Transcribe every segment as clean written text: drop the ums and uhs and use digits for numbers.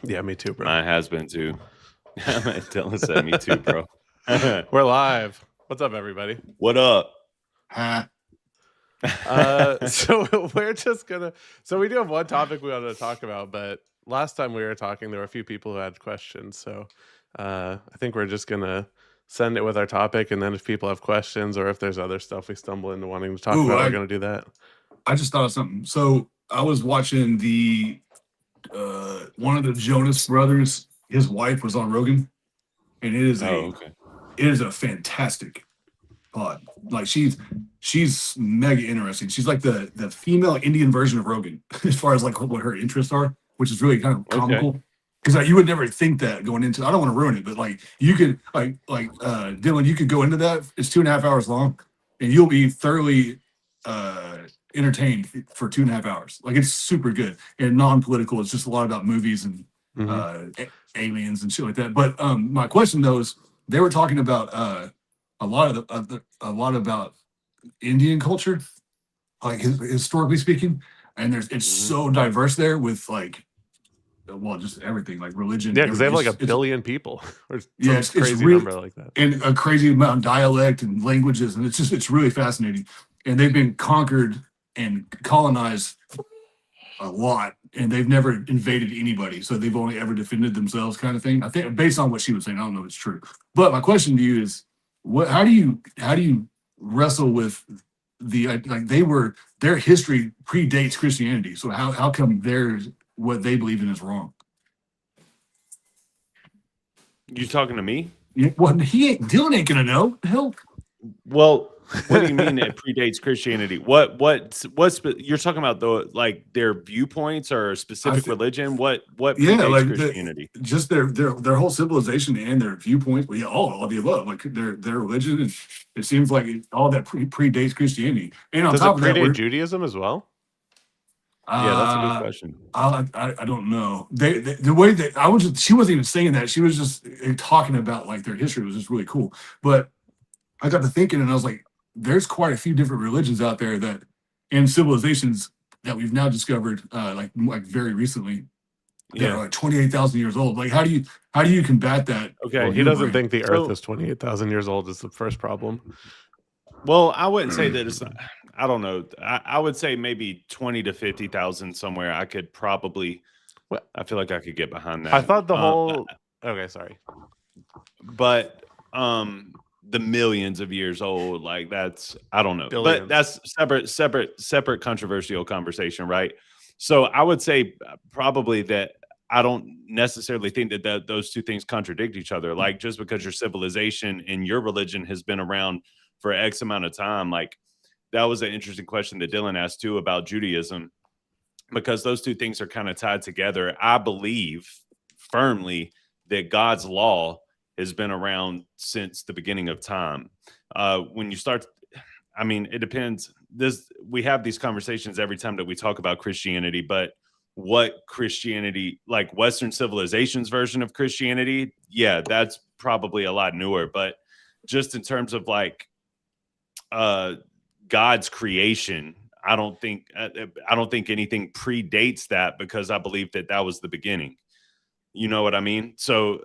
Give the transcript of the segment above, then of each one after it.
Yeah, me too, bro. Mine has been too. Dylan said me too, bro. We're live. What's up, everybody? What up? So we're just gonna. So we do have one topic we wanted to talk about, but last time we were talking, there were a few people who had questions. So I think we're just gonna send it with our topic, and then if people have questions or if there's other stuff we stumble into wanting to talk Ooh, about, we're gonna do that. I just thought of something. So I was watching the one of the Jonas brothers. His wife was on Rogan, and Okay. it is a fantastic pod. Like she's mega interesting. She's like the female Indian version of Rogan as far as like what her interests are, which is really kind of Okay. comical. Because you would never think that going into. I don't want to ruin it, but like you could Dylan, you could go into that. It's 2.5 hours long, and you'll be thoroughly entertained for 2.5 hours. Like it's super good and non-political. It's just a lot about movies and aliens and shit like that. But my question though is, they were talking about a lot about Indian culture, like historically speaking, and it's so diverse there with like, well, just everything, like religion. Yeah, because they have like It's- a billion people, or yeah, some it's crazy really number like that. and a crazy amount of dialect and languages, and it's really fascinating. And they've been conquered and colonized a lot, and they've never invaded anybody, so they've only ever defended themselves, kind of thing. I think based on what she was saying, I don't know if it's true, but my question to you is, how do you wrestle with their history predates Christianity, so how come there's what they believe in is wrong? You talking to me? Well, Dylan ain't gonna know. Hell, Well, what do you mean it predates Christianity? What's you're talking about like their viewpoints or a specific religion? What predates like Christianity? just their whole civilization and their viewpoints. Well, yeah, all of the above. Like their religion, and it seems like all that predates Christianity. And on Does it top of that, predate Judaism as well? Yeah, that's a good question. I don't know. The way that she wasn't even saying that. She was just talking about like their history. It was just really cool. But I got to thinking, and I was like, there's quite a few different religions out there that, and civilizations that we've now discovered, like very recently. Yeah, like 28,000 years old. Like, how do you combat that? Okay, well, he doesn't think the Earth is 28,000 years old. Is the first problem. Well, I wouldn't say that it's. I don't know. I would say maybe 20 to 50,000 somewhere. I could probably. Well, I feel like I could get behind that. I thought the whole. Okay, sorry. But the millions of years old, like that's, I don't know. Billions. But that's separate controversial conversation, right? So I would say probably that I don't necessarily think that those two things contradict each other. Like just because your civilization and your religion has been around for X amount of time, like that was an interesting question that Dylan asked too about Judaism, because those two things are kind of tied together. I believe firmly that God's law has been around since the beginning of time. When you start, I mean, it depends. We have these conversations every time that we talk about Christianity, but what Christianity, like Western civilization's version of Christianity, yeah, that's probably a lot newer. But just in terms of like God's creation, I don't think anything predates that, because I believe that was the beginning. You know what I mean? So,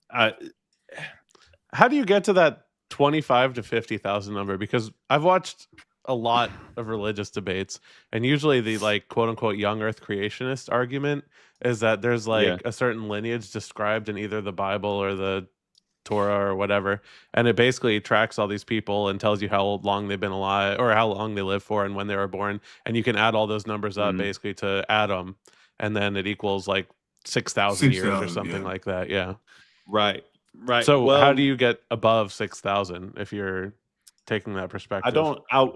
how do you get to that 25 to 50,000 number? Because I've watched a lot of religious debates, and usually the like quote unquote young Earth creationist argument is that there's like a certain lineage described in either the Bible or the Torah or whatever, and it basically tracks all these people and tells you how long they've been alive or how long they live for and when they were born, and you can add all those numbers up basically to Adam, and then it equals like 6,000 years or something like that. Yeah, right. So how do you get above 6,000 if you're taking that perspective?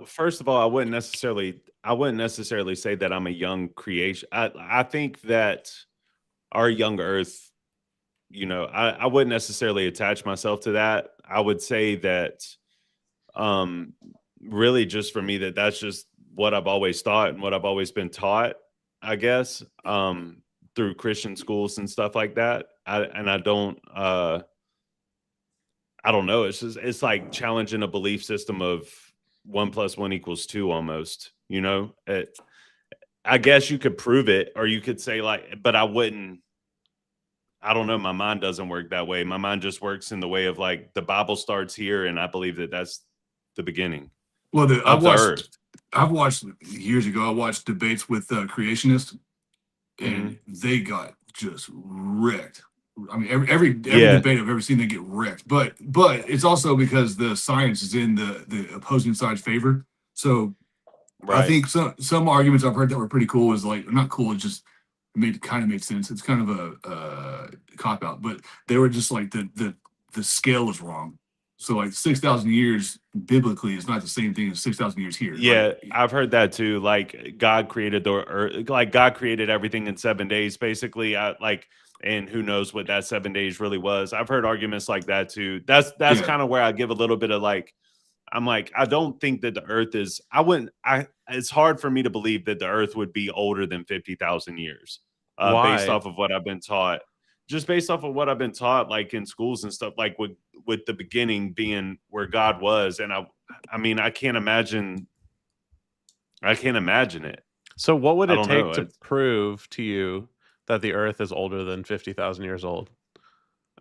First of all, I wouldn't necessarily say that I'm a young creation. I think that our young Earth, you know, I wouldn't necessarily attach myself to that. I would say that really just for me, that's just what I've always thought and what I've always been taught, I guess, through Christian schools and stuff like that. I don't know. It's like challenging a belief system of 1 + 1 = 2 almost, you know. I guess you could prove it, or you could say like, but I wouldn't I don't know. My mind doesn't work that way. My mind just works in the way of like the Bible starts here, and I believe that that's the beginning Well, of the earth. I've watched years ago. I watched debates with creationists, and Mm-hmm. they got just wrecked. I mean, every Yeah. debate I've ever seen, they get wrecked. But it's also because the science is in the opposing side's favor. So I Right. think some arguments I've heard that were pretty cool is like not cool. It just kind of made sense. It's kind of a cop out, but they were just like the scale is wrong. So like 6,000 years biblically is not the same thing as 6,000 years here. Yeah, Like, I've heard that too. Like God created the earth, like God created everything in 7 days, basically. And who knows what that 7 days really was. I've heard arguments like that too. That's yeah, kind of where I give a little bit of like, I'm like, I don't think that the earth is, it's hard for me to believe that the earth would be older than 50,000 years, based Why? off of what I've been taught. Just based off of what I've been taught, like in schools and stuff, like with the beginning being where God was. And I mean, I can't imagine it. So what would I it don't take know. to prove to you that the Earth is older than 50,000 years old?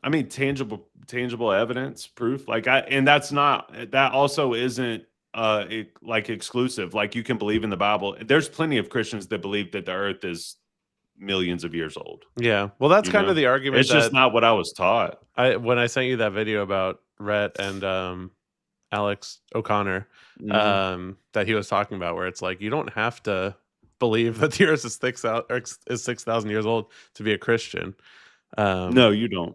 I mean, tangible evidence, proof. And that also isn't like exclusive. Like you can believe in the Bible. There's plenty of Christians that believe that the earth is millions of years old. Yeah. Well, that's You kind know, of the argument it's just that not what I was taught. when I sent you that video about Rhett and Alex O'Connor, Mhm. that he was talking about, where it's like you don't have to believe that the Earth is 6,000 years old to be a Christian. No, you don't.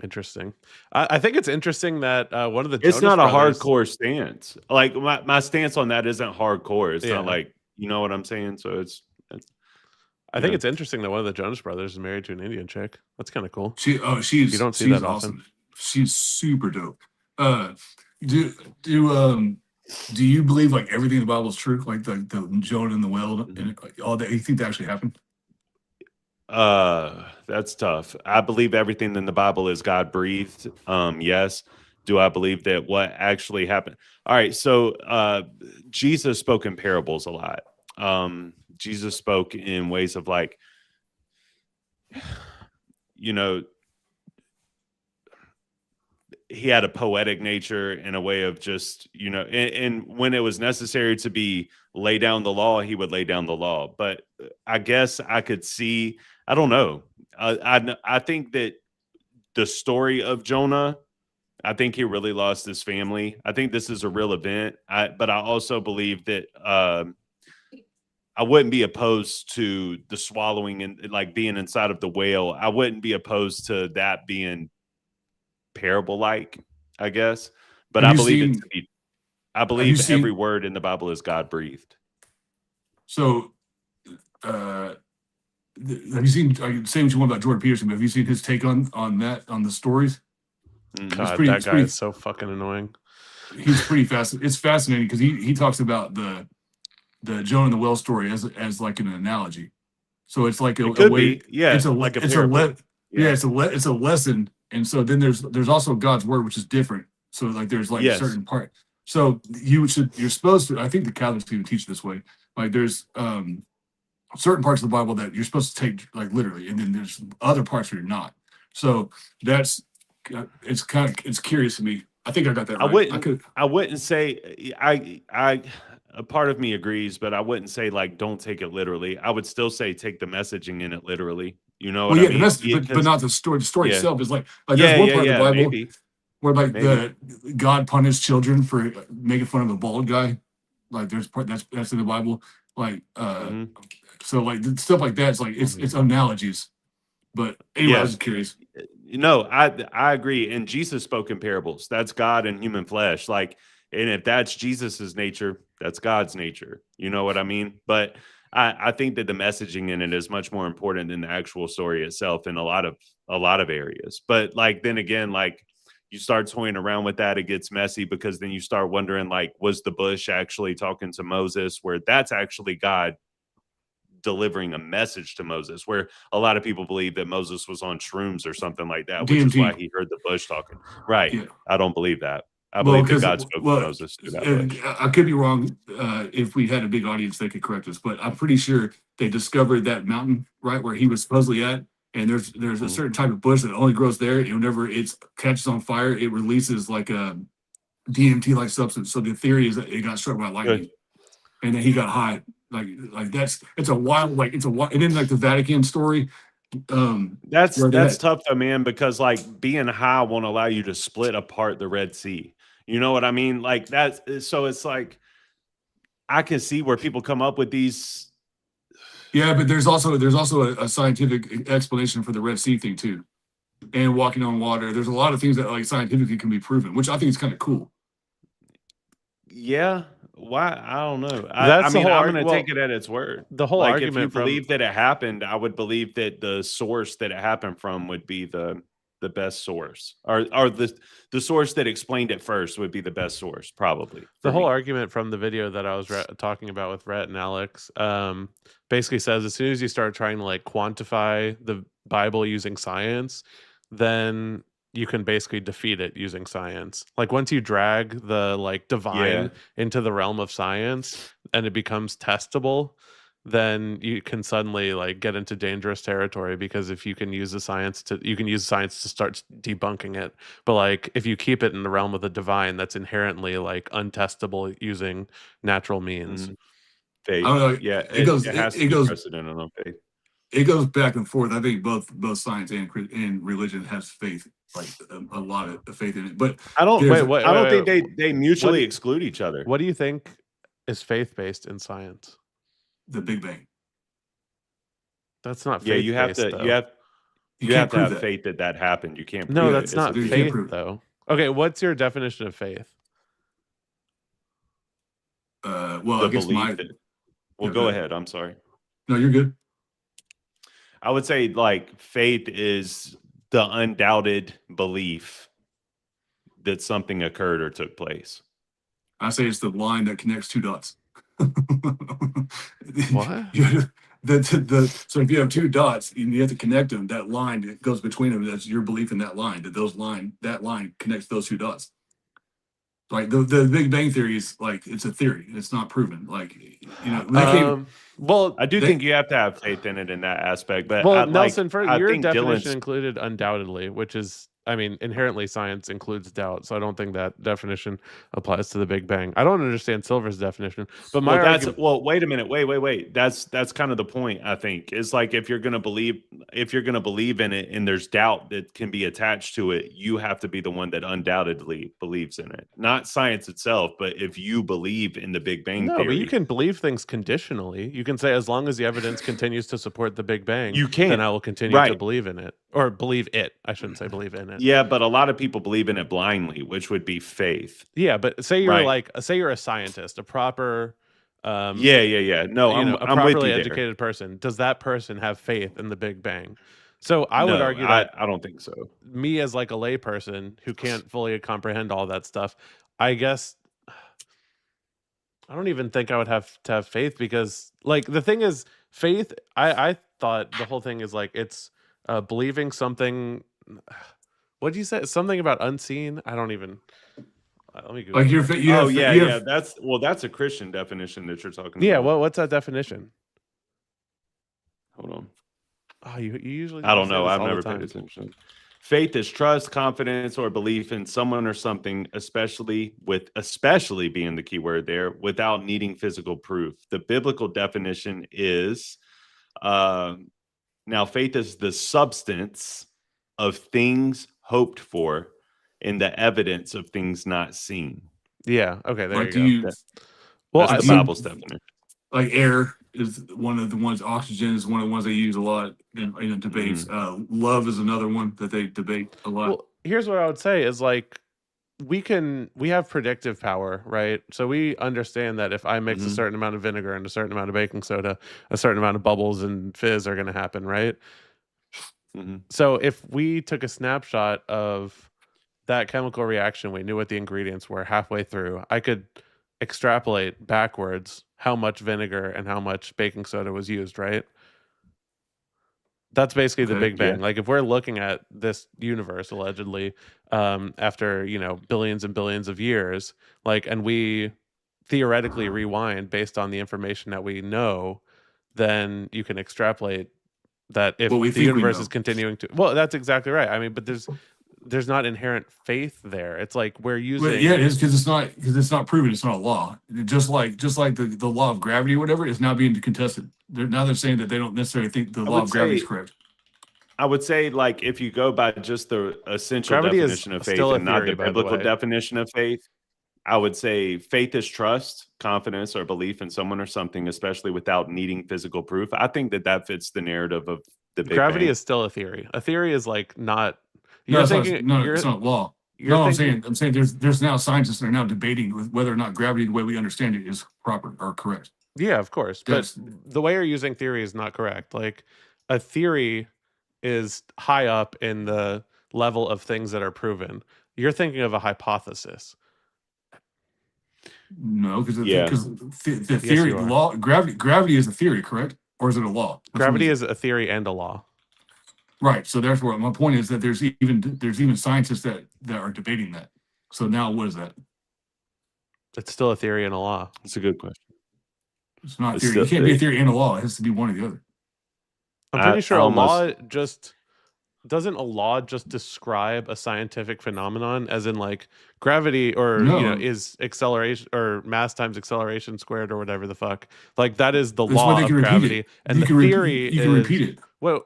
Interesting. I think it's interesting that one of the It's Jonas not a Brothers. hardcore stance. Like my stance on that isn't hardcore. It's Yeah. not like, you know what I'm saying? So it's I think it's interesting that one of the Jonas Brothers is married to an Indian chick. That's kind of cool. You she's don't see that often. awesome. She's super dope. Do you believe like everything in the Bible is true? Like the Jonah and the whale and all that? You think that actually happened? That's tough. I believe everything in the Bible is God breathed. Yes. Do I believe that what actually happened? All right. So Jesus spoke in parables a lot. Jesus spoke in ways of like, you know, he had a poetic nature and a way of just, you know, and when it was necessary to be lay down the law, he would lay down the law. But I guess I could see, I don't know. I think that the story of Jonah, I think he really lost his family. I think this is a real event. But I also believe that I wouldn't be opposed to the swallowing and like being inside of the whale. I wouldn't be opposed to that being parable like, I guess. But I believe every word in the Bible is God breathed. So have you seen, say what you want about Jordan Peterson, but have you seen his take on that, on the stories? God, that guy is so fucking annoying. He's pretty fascinating. It's fascinating because he talks about the Jonah and the whale story as like an analogy. So it's like a way. Yeah, it's a it's a lesson. And so then there's also God's word, which is different. So like there's like certain part. So you're supposed to, I think the Catholics even teach this way. Like there's certain parts of the Bible that you're supposed to take like literally, and then there's other parts where you're not. So it's curious to me. I think I got that right. I wouldn't say a part of me agrees, but I wouldn't say like don't take it literally. I would still say take the messaging in it literally. You know what I mean? The message, but not the story. The story itself is like there's one part of the Bible where like the God punished children for making fun of a bald guy. Like there's part that's in the Bible. Like so like stuff like that. It's like it's analogies. But anyway, I was just curious. No, I agree. And Jesus spoke in parables. That's God in human flesh. Like, and if that's Jesus's nature, that's God's nature. You know what I mean? But I think that the messaging in it is much more important than the actual story itself in a lot of areas. But like then again, like you start toying around with that, it gets messy because then you start wondering like, was the bush actually talking to Moses? Where that's actually God delivering a message to Moses, where a lot of people believe that Moses was on shrooms or something like that, which is why he heard the bush talking. Right. Yeah. I don't believe that. I believe that God spoke to Moses through that bush. I could be wrong. If we had a big audience, they could correct us, but I'm pretty sure they discovered that mountain right where he was supposedly at. and there's a certain type of bush that only grows there. And whenever it catches on fire, it releases like a DMT like substance. So the theory is that it got struck by lightning, and then he got high. Like it's a wild and then like the Vatican story. That's tough though, man, because like being high won't allow you to split apart the Red Sea. You know what I mean? Like so it's like I can see where people come up with these. Yeah, but there's also a scientific explanation for the Red Sea thing too, and walking on water. There's a lot of things that like scientifically can be proven, which I think is kind of cool. Yeah. Why? I don't know. I mean, I'm going to take it at its word. The whole like, argument, if you believe that it happened, I would believe that the source that it happened from would be the best source, or the source that explained it first would be the best source, probably. The whole argument from the video that I was talking about with Rhett and Alex basically says as soon as you start trying to like quantify the Bible using science, then you can basically defeat it using science. Like once you drag the like divine into the realm of science and it becomes testable, then you can suddenly like get into dangerous territory, because if you can use the science to start debunking it. But like if you keep it in the realm of the divine, that's inherently like untestable using natural means. Faith. I don't know. Yeah, it goes precedent on faith. It goes back and forth. I think both science and religion has faith, like a lot of faith in it. But I don't think they mutually exclude each other. What do you think is faith based in science? The Big Bang. That's not faith. You have to have faith that happened. You can't. No, that's not faith though. Okay, what's your definition of faith? Well, I guess go ahead. I'm sorry. No, you're good. I would say like faith is the undoubted belief that something occurred or took place. I say it's the line that connects two dots. What? So if you have two dots and you have to connect them, that line that goes between them, that's your belief in that line, that line connects those two dots. Like the Big Bang Theory is like, it's a theory. It's not proven. Like, well, I do think you have to have faith in it in that aspect. But Nelson, your definition included undoubtedly, which is, I mean, inherently science includes doubt. So I don't think that definition applies to the Big Bang. I don't understand Silver's definition, but wait a minute. Wait. That's kind of the point, I think. It's like if you're going to believe in it and there's doubt that can be attached to it, you have to be the one that undoubtedly believes in it. Not science itself, but if you believe in the Big Bang theory. But you can believe things conditionally. You can say, as long as the evidence continues to support the Big Bang, then I will continue to believe in it. Or believe it. I shouldn't say believe in it. Yeah, but a lot of people believe in it blindly, which would be faith. Yeah, but say you're say you're a scientist, a proper No, a properly educated person. Does that person have faith in the Big Bang? So I would argue that I don't think so. Me as like a lay person who can't fully comprehend all that stuff, I guess I don't even think I would have to have faith, because like the thing is, faith, I thought the whole thing is like it's believing something. What did you say? Something about unseen? I don't even. Let me go. Like that's a Christian definition that you're talking about. Yeah, what's that definition? Hold on. Oh, you usually. I don't know. I've never paid attention. Faith is trust, confidence, or belief in someone or something, especially being the key word there, without needing physical proof. The biblical definition is now faith is the substance of things hoped for and the evidence of things not seen. Yeah. Okay. There you go. That's the Bible's definition. Like air is one of the ones. Oxygen is one of the ones they use a lot in debates. Love is another one that they debate a lot. Well, here's what I would say is like we have predictive power, right? So we understand that if I mix a certain amount of vinegar and a certain amount of baking soda, a certain amount of bubbles and fizz are going to happen, right? So if we took a snapshot of that chemical reaction, we knew what the ingredients were halfway through, I could extrapolate backwards how much vinegar and how much baking soda was used, right? That's basically the Big Bang. Like if we're looking at this universe allegedly after, billions and billions of years, like, and we theoretically rewind based on the information that we know, then you can extrapolate that if Well, we the think we universe know. is continuing to, well, that's exactly right. I mean, but there's not inherent faith there. It's like we're using. Well, yeah, it is because it's not proven. It's not a law. Just like the law of gravity or whatever is now being contested. They're saying that they don't necessarily think the law of gravity is correct. I would say, like, if you go by just the essential Gravity is definition of faith still a and not theory, the by the biblical way. definition of faith, I would say faith is trust, confidence, or belief in someone or something, especially without needing physical proof. I think that fits the narrative of the Big Gravity Bang. is still a theory. A theory is like not. No, You're it's thinking. not, it's not law. You're No, thinking, I'm saying there's now scientists that are now debating whether or not gravity, the way we understand it, is proper or correct. yeah, of course, but That's the way you're using theory is not correct. Like a theory is high up in the level of things that are proven. You're thinking of a hypothesis. no, because Yeah. the theory, you the are. law, gravity is a theory, correct, or is it a law? Which one Gravity is is a theory and a law. right. So therefore, my point is that there's even scientists that are debating that. So now, what is that? It's still a theory and a law. That's a good question. It's not It's theory. still- You can't be a theory and a law. It has to be one or the other. I'm pretty sure I a law just doesn't a law just describe a scientific phenomenon, as in like gravity or No. is acceleration or mass times acceleration squared or whatever the fuck. Like that is the That's why law they of can repeat gravity, it. and You the can repeat- theory you can is repeat it. well.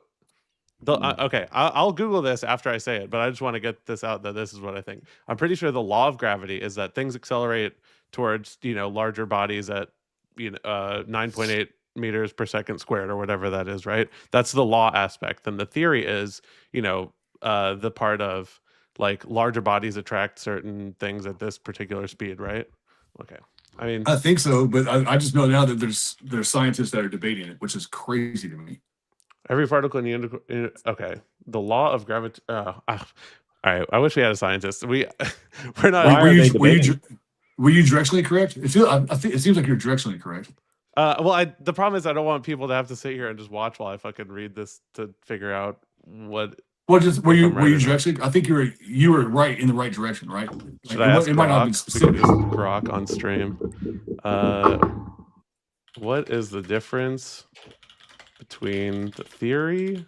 Okay, I'll Google this after I say it, but I just want to get this out that this is what I think. I'm pretty sure the law of gravity is that things accelerate towards larger bodies at 9.8 meters per second squared or whatever that is, right? That's the law aspect. And the theory is the part of like larger bodies attract certain things at this particular speed, right? Okay, I mean, I think so, but I just know now that there's scientists that are debating it, which is crazy to me. every particle in the okay, the law of gravity. All right, I wish we had a scientist. We're not. Why are they debating? Were you directionally correct? I think it seems like you're directionally correct. Well, the problem is I don't want people to have to sit here and just watch while I fucking read this to figure out what. Well, just were you right directionally? I think you were right in the right direction, right? Should Like, I ask it might not be Grok? We specific. can do Grok on stream. What is the difference between the theory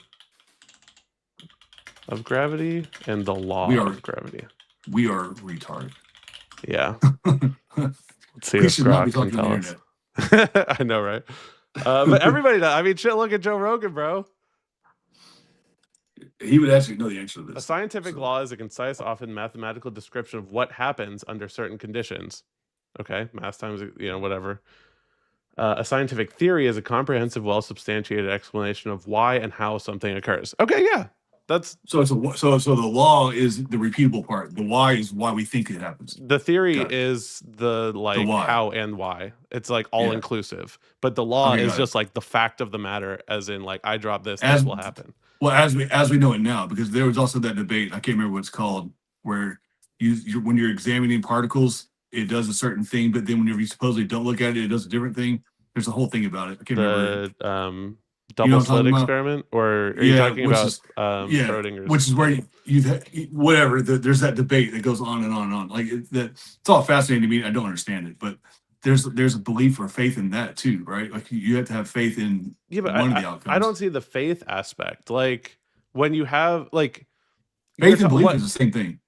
of gravity and the law of gravity? We are retarded. Yeah. Let's see We if should not be Grok can talking on tell the us. internet. I know, right? But everybody does. I mean, shit, look at Joe Rogan, bro. He would actually know the answer to this. A scientific law is a concise, often mathematical description of what happens under certain conditions. Okay, mass times, whatever. A scientific theory is a comprehensive, well-substantiated explanation of why and how something occurs. Okay, yeah, that's so the law is the repeatable part. The why is why we think it happens. the theory is the why. how and why. It's like all inclusive, but the law is just like the fact of the matter, as in like I drop this will happen. Well, as we know it now, because there was also that debate. I can't remember what it's called, where you when you're examining particles, it does a certain thing, but then whenever you supposedly don't look at it, it does a different thing. There's a whole thing about it. I can't remember. Double slit experiment, or are you talking about Schrodinger's? Which is where whatever. There's that debate that goes on and on and on. Like it's all fascinating to me. I don't understand it, but there's a belief or faith in that too, right? Like you have to have faith in but one of the outcomes. I don't see the faith aspect. Like when you have like faith and belief is the same thing.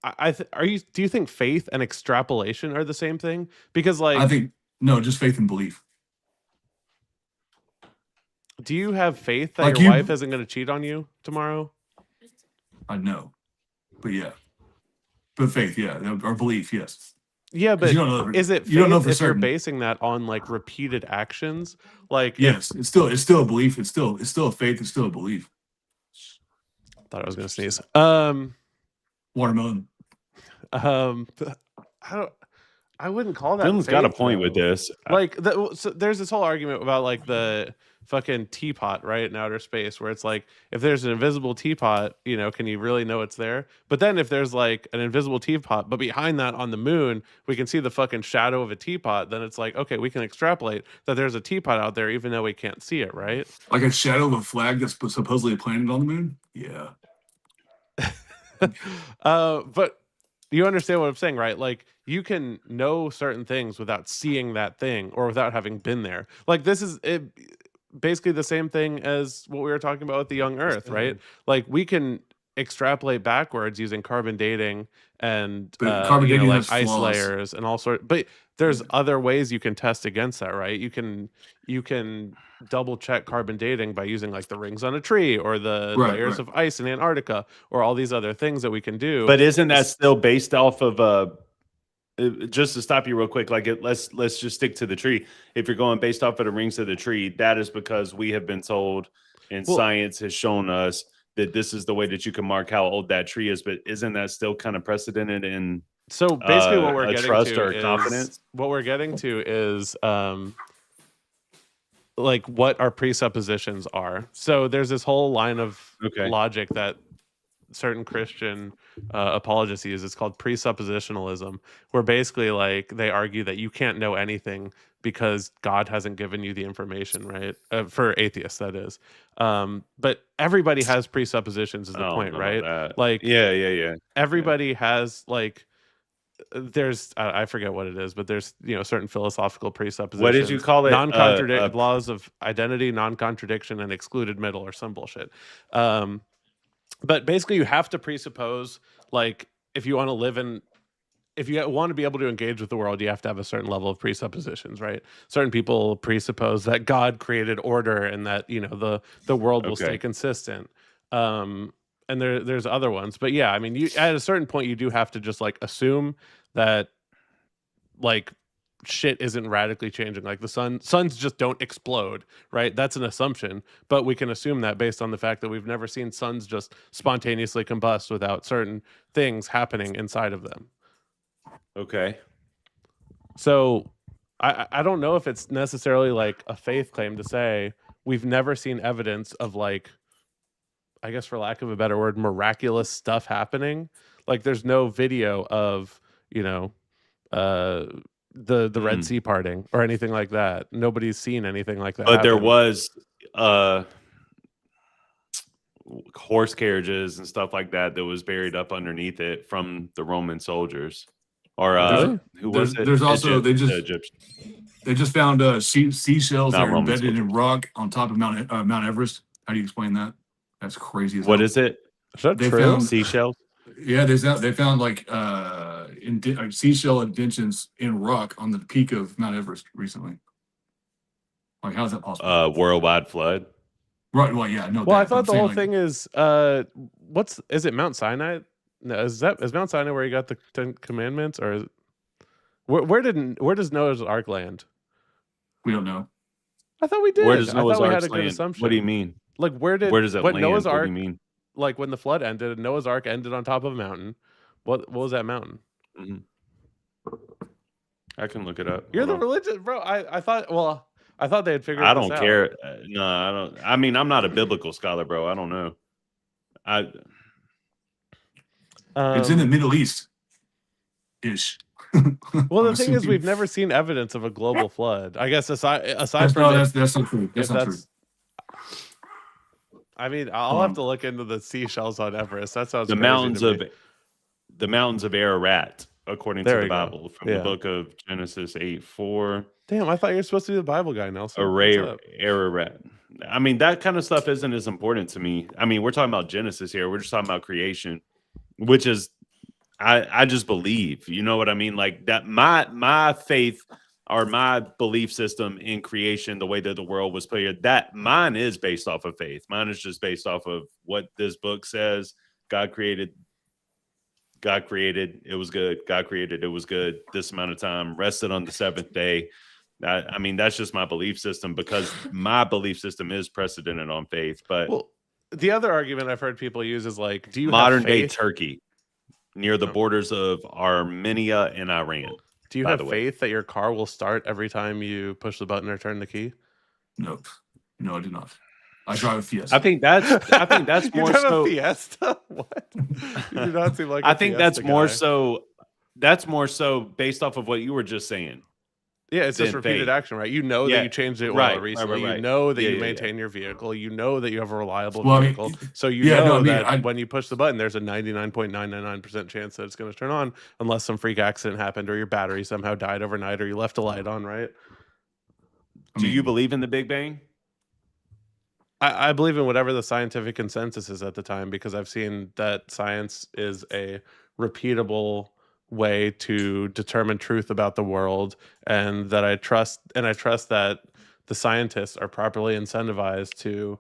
Do you think faith and extrapolation are the same thing? Because like I think no, just faith and belief. Do you have faith that your wife isn't going to cheat on you tomorrow? I know, but yeah, but faith, yeah, or belief, yes. Yeah, but is it faith you don't know for if certain. You're basing that on like repeated actions? Like yes, it's still a belief. It's still a faith. It's still a belief. Thought I was going to sneeze. Watermelon. I wouldn't call that. Dylan's got a point with this. Like, so there's this whole argument about like the fucking teapot, right, in outer space, where it's like if there's an invisible teapot, can you really know it's there? But then if there's like an invisible teapot, but behind that on the moon, we can see the fucking shadow of a teapot. Then it's like, okay, we can extrapolate that there's a teapot out there, even though we can't see it, right? Like a shadow of a flag that's supposedly a planet on the moon. Yeah. But you understand what I'm saying, right? Like you can know certain things without seeing that thing or without having been there. Like this is it. basically the same thing as what we were talking about with the young Earth, right? Like we can extrapolate backwards using carbon dating and But carbon you know, dating like has ice flaws. layers and all sort. But there's other ways you can test against that, right? You can double check carbon dating by using like the rings on a tree or the Right, layers right. of ice in Antarctica or all these other things that we can do. But isn't that still based off of just to stop you real quick, like let's just stick to the tree. If you're going based off of the rings of the tree, that is because we have been told and Well- science has shown us that this is the way that you can mark how old that tree is. But isn't that still kind of precedented in So basically what we're a getting trust to or is confidence? what we're getting to is like what our presuppositions are. So there's this whole line of Okay. logic that certain Christian apologists use. It's called presuppositionalism, where basically like they argue that you can't know anything because God hasn't given you the information, right? For atheists, that is. But everybody has presuppositions, is the I don't point, know right? about that. Like yeah. everybody has like there's I forget what it is, but there's, you know, certain philosophical presuppositions. What did you call it? Non-contradict laws of identity, non-contradiction, and excluded middle, or some bullshit. But basically, you have to presuppose, like, if you want to live in, if you want to be able to engage with the world, you have to have a certain level of presuppositions, right? Certain people presuppose that God created order and that, you know, the world will Okay. stay consistent. And there's other ones, but yeah, I mean, you at a certain point you do have to just like assume that like shit isn't radically changing. Like the suns just don't explode, right? That's an assumption, but we can assume that based on the fact that we've never seen suns just spontaneously combust without certain things happening inside of them. Okay. So I don't know if it's necessarily like a faith claim to say we've never seen evidence of, like, I guess for lack of a better word, miraculous stuff happening. Like there's no video of, you know, the Red Sea parting or anything like that. Nobody's seen anything like that. But there happen. was horse carriages and stuff like that that was buried up underneath it from the Roman soldiers. Or Really? who was it? There's also Egypt. they just found seashells Not that are Roman embedded in soldiers. rock on top of Mount Everest. How do you explain that? That's crazy. As What hell. is it? Is that They true? found- Seashells? Yeah, they found like seashell indentions in rock on the peak of Mount Everest recently. Like, how is that possible? Worldwide flood. Right. Well, yeah, no. Well, I thought the whole thing is is it Mount Sinai? No, is Mount Sinai where you got the 10 Commandments, or is, where does Noah's Ark land? We don't know. I thought we did. Where does I Noah's thought we Ark had a good land? assumption. What do you mean? Like where does it land? Noah's What Ark? do you mean? Like when the flood ended, Noah's Ark ended on top of a mountain. What was that mountain? I can look it up. You're Hold the on. religious bro. I thought they had figured. I this don't out. care. No, I don't. I mean, I'm not a biblical scholar, bro. I don't know. It's in the Middle East. Ish. Well, the I'm thing is, assuming. we've never seen evidence of a global flood. I guess aside That's from not true. That's not true. I mean, I'll have to look into the seashells on Everest. That sounds the crazy mountains to me. of the mountains of Ararat, according There to the we go. Bible, from Yeah. the book of Genesis 8:4. Damn, I thought you were supposed to be the Bible guy, Nelson. What's up? Ararat. I mean, that kind of stuff isn't as important to me. I mean, we're talking about Genesis here. We're just talking about creation, which is, I just believe. You know what I mean? Like that. My faith or my belief system in creation, the way that the world was put here, that mine is based off of faith. Mine is just based off of what this book says. God created, it was good. God created, it was good. This amount of time, rested on the seventh day. I mean, that's just my belief system, because my belief system is precedented on faith. But the other argument I've heard people use is like, do you modern have day faith? Turkey, near the borders of Armenia and Iran. Do you have faith that your car will start every time you push the button or turn the key? No, I do not. I drive a Fiesta. I think that's you more drive so. a Fiesta? What? You do not seem like. I think that's more guy. so. That's more so based off of what you were just saying. Yeah, it's just than repeated faith. action, right? You know that you changed the oil Right, recently. right. You know that Yeah, you yeah, maintain your vehicle. You know that you have a reliable Well, I mean, vehicle. So you yeah, know no, I mean, that when you push the button, there's a 99.999% chance that it's going to turn on, unless some freak accident happened or your battery somehow died overnight or you left a light on, right? Do you believe in the Big Bang? I believe in whatever the scientific consensus is at the time, because I've seen that science is a repeatable way to determine truth about the world, and that I trust that the scientists are properly incentivized to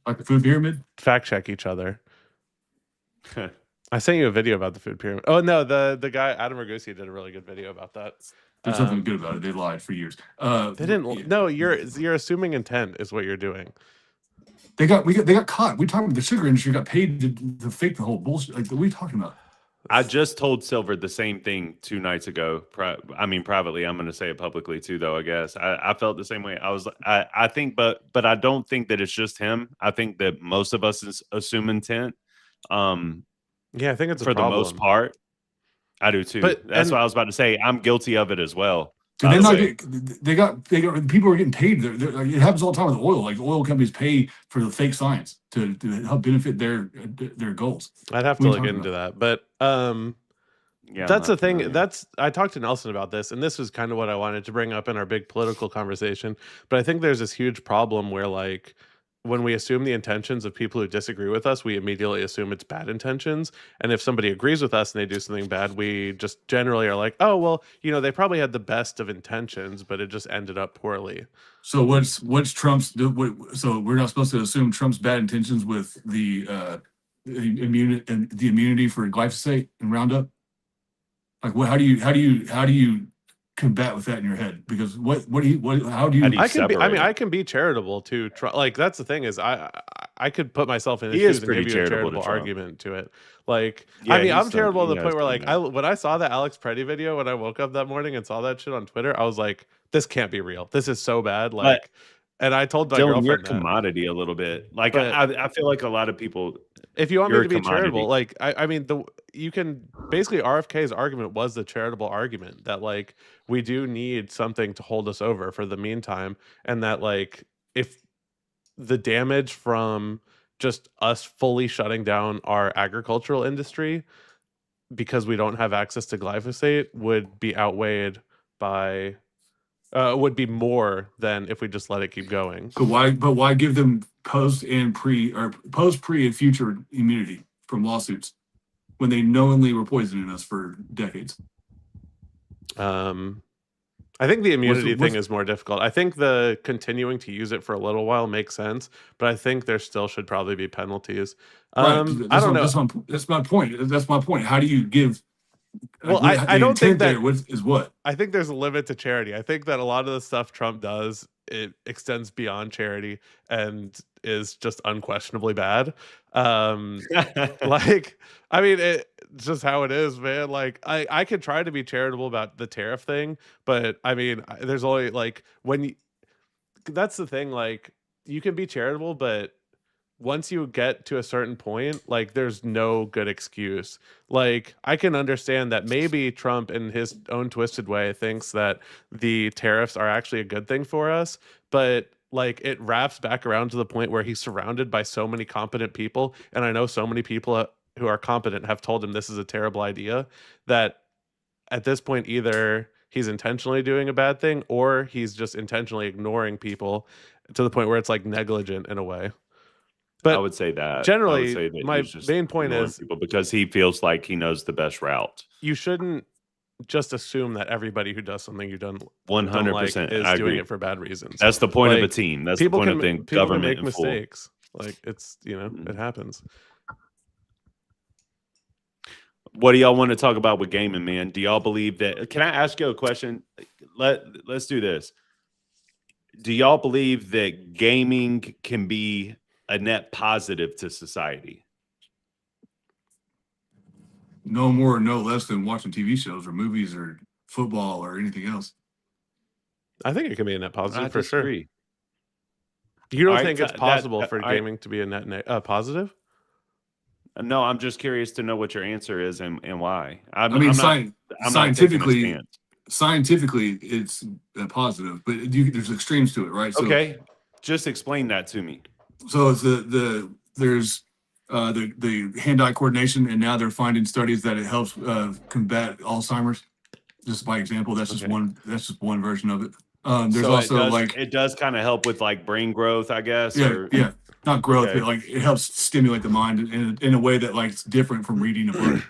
Like the food pyramid. fact check each other. I sent you a video about the food pyramid. Oh no, the guy Adam Ragusi did a really good video about that. There's nothing good about it. They lied for years. They didn't. Yeah. No, you're assuming intent is what you're doing. They got caught. We talking about the sugar industry got paid to fake the whole bullshit. Like, what are you talking about? I just told Silver the same thing 2 nights ago. I mean, privately. I'm going to say it publicly too, though. I guess I felt the same way. I think, but I don't think that it's just him. I think that most of us assume intent. Yeah, I think it's for the most part. I do too. But that's what I was about to say. I'm guilty of it as well. They got people are getting paid. It happens all the time with oil. Like oil companies pay for the fake science to help benefit their goals. I'd have to look into that, but yeah, that's the thing. I talked to Nelson about this, and this was kind of what I wanted to bring up in our big political conversation. But I think there's this huge problem where, like, when we assume the intentions of people who disagree with us, we immediately assume it's bad intentions. And if somebody agrees with us and they do something bad, we just generally are like, oh, well, they probably had the best of intentions, but it just ended up poorly. So what's Trump's? So we're not supposed to assume Trump's bad intentions with the immunity for glyphosate and Roundup. Like, how do you combat with that in your head? Because how do you I can be charitable to like, that's the thing is I could put myself in his shoes and give you a charitable argument to it. Like, yeah, I'm charitable to the point where, like, when I saw the Alex Preddy video when I woke up that morning and saw that shit on Twitter, I was like, this can't be real. This is so bad. Like, and I told my girlfriend you're commodity a little bit. Like, I feel like a lot of people. If you want me to be charitable, like, I mean, you can basically, RFK's argument was the charitable argument that, like, we do need something to hold us over for the meantime, and that, like, if the damage from just us fully shutting down our agricultural industry because we don't have access to glyphosate would be outweighed by would be more than if we just let it keep going. So why give them post, pre, and future immunity from lawsuits when they knowingly were poisoning us for decades? I think the immunity thing is more difficult. I think the continuing to use it for a little while makes sense, but I think there still should probably be penalties. Right. I don't know. That's my point. That's my point. How do you give? Well, I don't think that is what. I think there's a limit to charity. I think that a lot of the stuff Trump does, it extends beyond charity and is just unquestionably bad. Like, I mean, it's just how it is, man. Like, I could try to be charitable about the tariff thing, but I mean, there's only, like, that's the thing, like, you can be charitable, but once you get to a certain point, like, there's no good excuse. Like, I can understand that maybe Trump, in his own twisted way, thinks that the tariffs are actually a good thing for us, but, like, it wraps back around to the point where he's surrounded by so many competent people, and I know so many people who are competent have told him this is a terrible idea, that at this point, either he's intentionally doing a bad thing or he's just intentionally ignoring people to the point where it's, like, negligent in a way. But I would say that generally, my main point is because he feels like he knows the best route. You shouldn't just assume that everybody who does something you don't 100% is doing it for bad reasons. That's the point of a team. That's the point of the government. People make mistakes. Like, it's, it happens. What do y'all want to talk about with gaming, man? Do y'all believe that? Can I ask you a question? Let's do this. Do y'all believe that gaming can be a net positive to society? No more or no less than watching TV shows or movies or football or anything else. I think it can be a net positive for sure. You don't think it's possible for gaming to be a net positive? No, I'm just curious to know what your answer is and why. Scientifically, it's a positive, but there's extremes to it, right? So, okay, just explain that to me. So it's there's the hand-eye coordination, and now they're finding studies that it helps combat Alzheimer's. Just by example, that's just one version of it. There's So also like it does kind of help with like brain growth, I guess. yeah, not growth, Okay. but like it helps stimulate the mind in a way that like it's different from reading a book.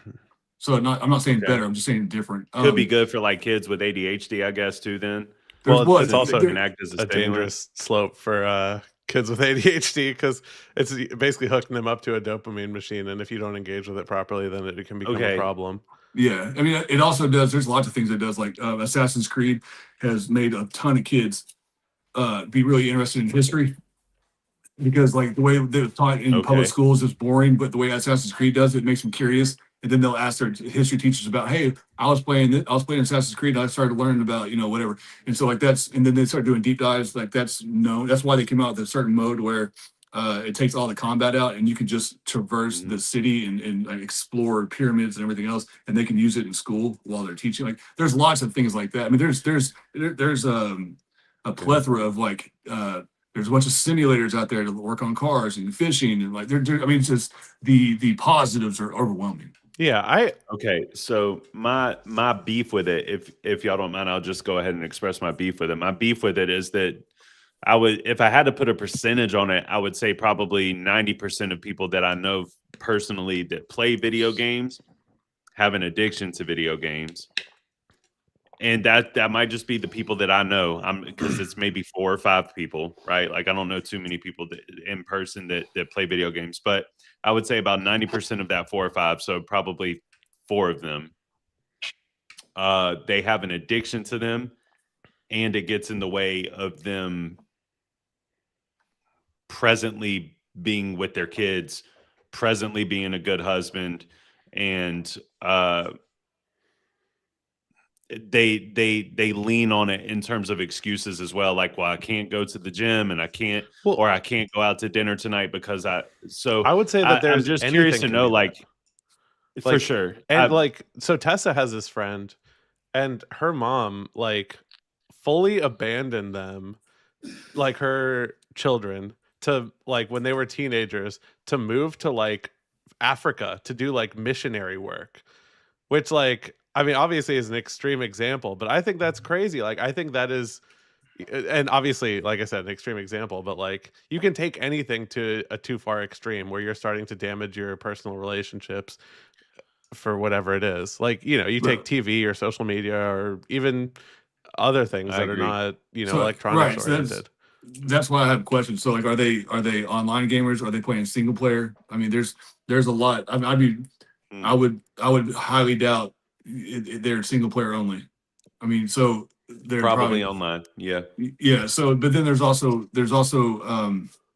So I'm not saying Okay. better. I'm just saying different. Could be good for like kids with ADHD, I guess, too. Then Well, it's also can act as a stimulant. dangerous slope for kids with ADHD because it's basically hooking them up to a dopamine machine, and if you don't engage with it properly, then it can become a problem. Yeah, I mean, it also does. There's lots of things it does. Like Assassin's Creed has made a ton of kids be really interested in history because, like, the way they're taught in public schools is boring, but the way Assassin's Creed does it makes them curious. And then they'll ask their history teachers about, hey, I was playing Assassin's Creed, and I started learning about, whatever. And so like and then they start doing deep dives. Like that's why they came out with a certain mode where it takes all the combat out and you can just traverse the city and like, explore pyramids and everything else. And they can use it in school while they're teaching. Like there's lots of things like that. I mean, there's a plethora of like, there's a bunch of simulators out there to work on cars and fishing and like I mean, it's just the positives are overwhelming. Yeah, okay. So my beef with it, if y'all don't mind, I'll just go ahead and express my beef with it. My beef with it is that if I had to put a percentage on it, I would say probably 90% of people that I know personally that play video games have an addiction to video games. And that might just be the people that I know. Because it's maybe 4 or 5 people, right? Like I don't know too many people in person that play video games, but I would say about 90% of that 4 or 5, so probably 4 of them, they have an addiction to them, and it gets in the way of them presently being with their kids, presently being a good husband, and they lean on it in terms of excuses as well, like, well, I can't go to the gym and I can't go out to dinner tonight because I would say that I'm just curious to know, like for sure. And so Tessa has this friend and her mom like fully abandoned them, like her children, to like when they were teenagers, to move to like Africa to do like missionary work, which like I mean obviously is an extreme example, but I think that's crazy. Like I think that is, and obviously like I said, an extreme example, but like you can take anything to a too far extreme where you're starting to damage your personal relationships for whatever it is. Like, you take TV or social media or even other things that are not, electronics oriented. That's why I have questions. So like, are they online gamers? Are they playing single player? I mean, there's a lot. I mean, I would highly doubt they're single player only. I mean, so they're probably online. Yeah. Yeah. So, but then there's also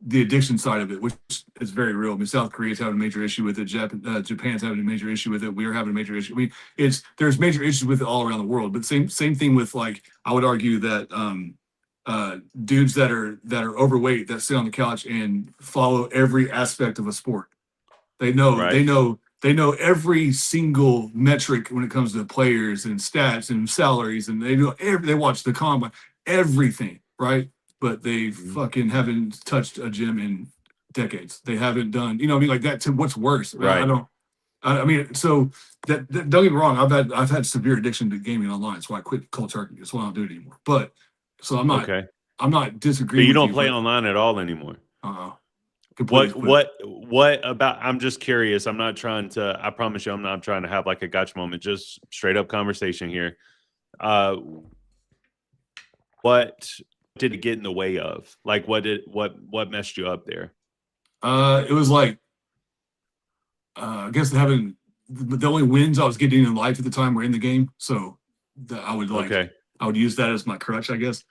the addiction side of it, which is very real. I mean, South Korea's having a major issue with it. Japan's having a major issue with it. We're having a major issue. I mean, there's major issues with it all around the world. But same thing with like, I would argue that dudes that are overweight that sit on the couch and follow every aspect of a sport. They know every single metric when it comes to players and stats and salaries, and they watch the combine, everything, right? But they fucking haven't touched a gym in decades. They haven't done, I mean, like that. To what's worse, right? I mean, so that don't get me wrong. I've had severe addiction to gaming online. That's why I quit cold turkey. That's why I don't do it anymore. But so I'm not disagreeing. But you don't play online at all anymore. What about? I'm just curious. I'm not trying to. I promise you, I'm not trying to have like a gotcha moment. Just straight up conversation here. What did it get in the way of? Like, what messed you up there? It was like, I guess the only wins I was getting in life at the time were in the game, so I would I would use that as my crutch, I guess.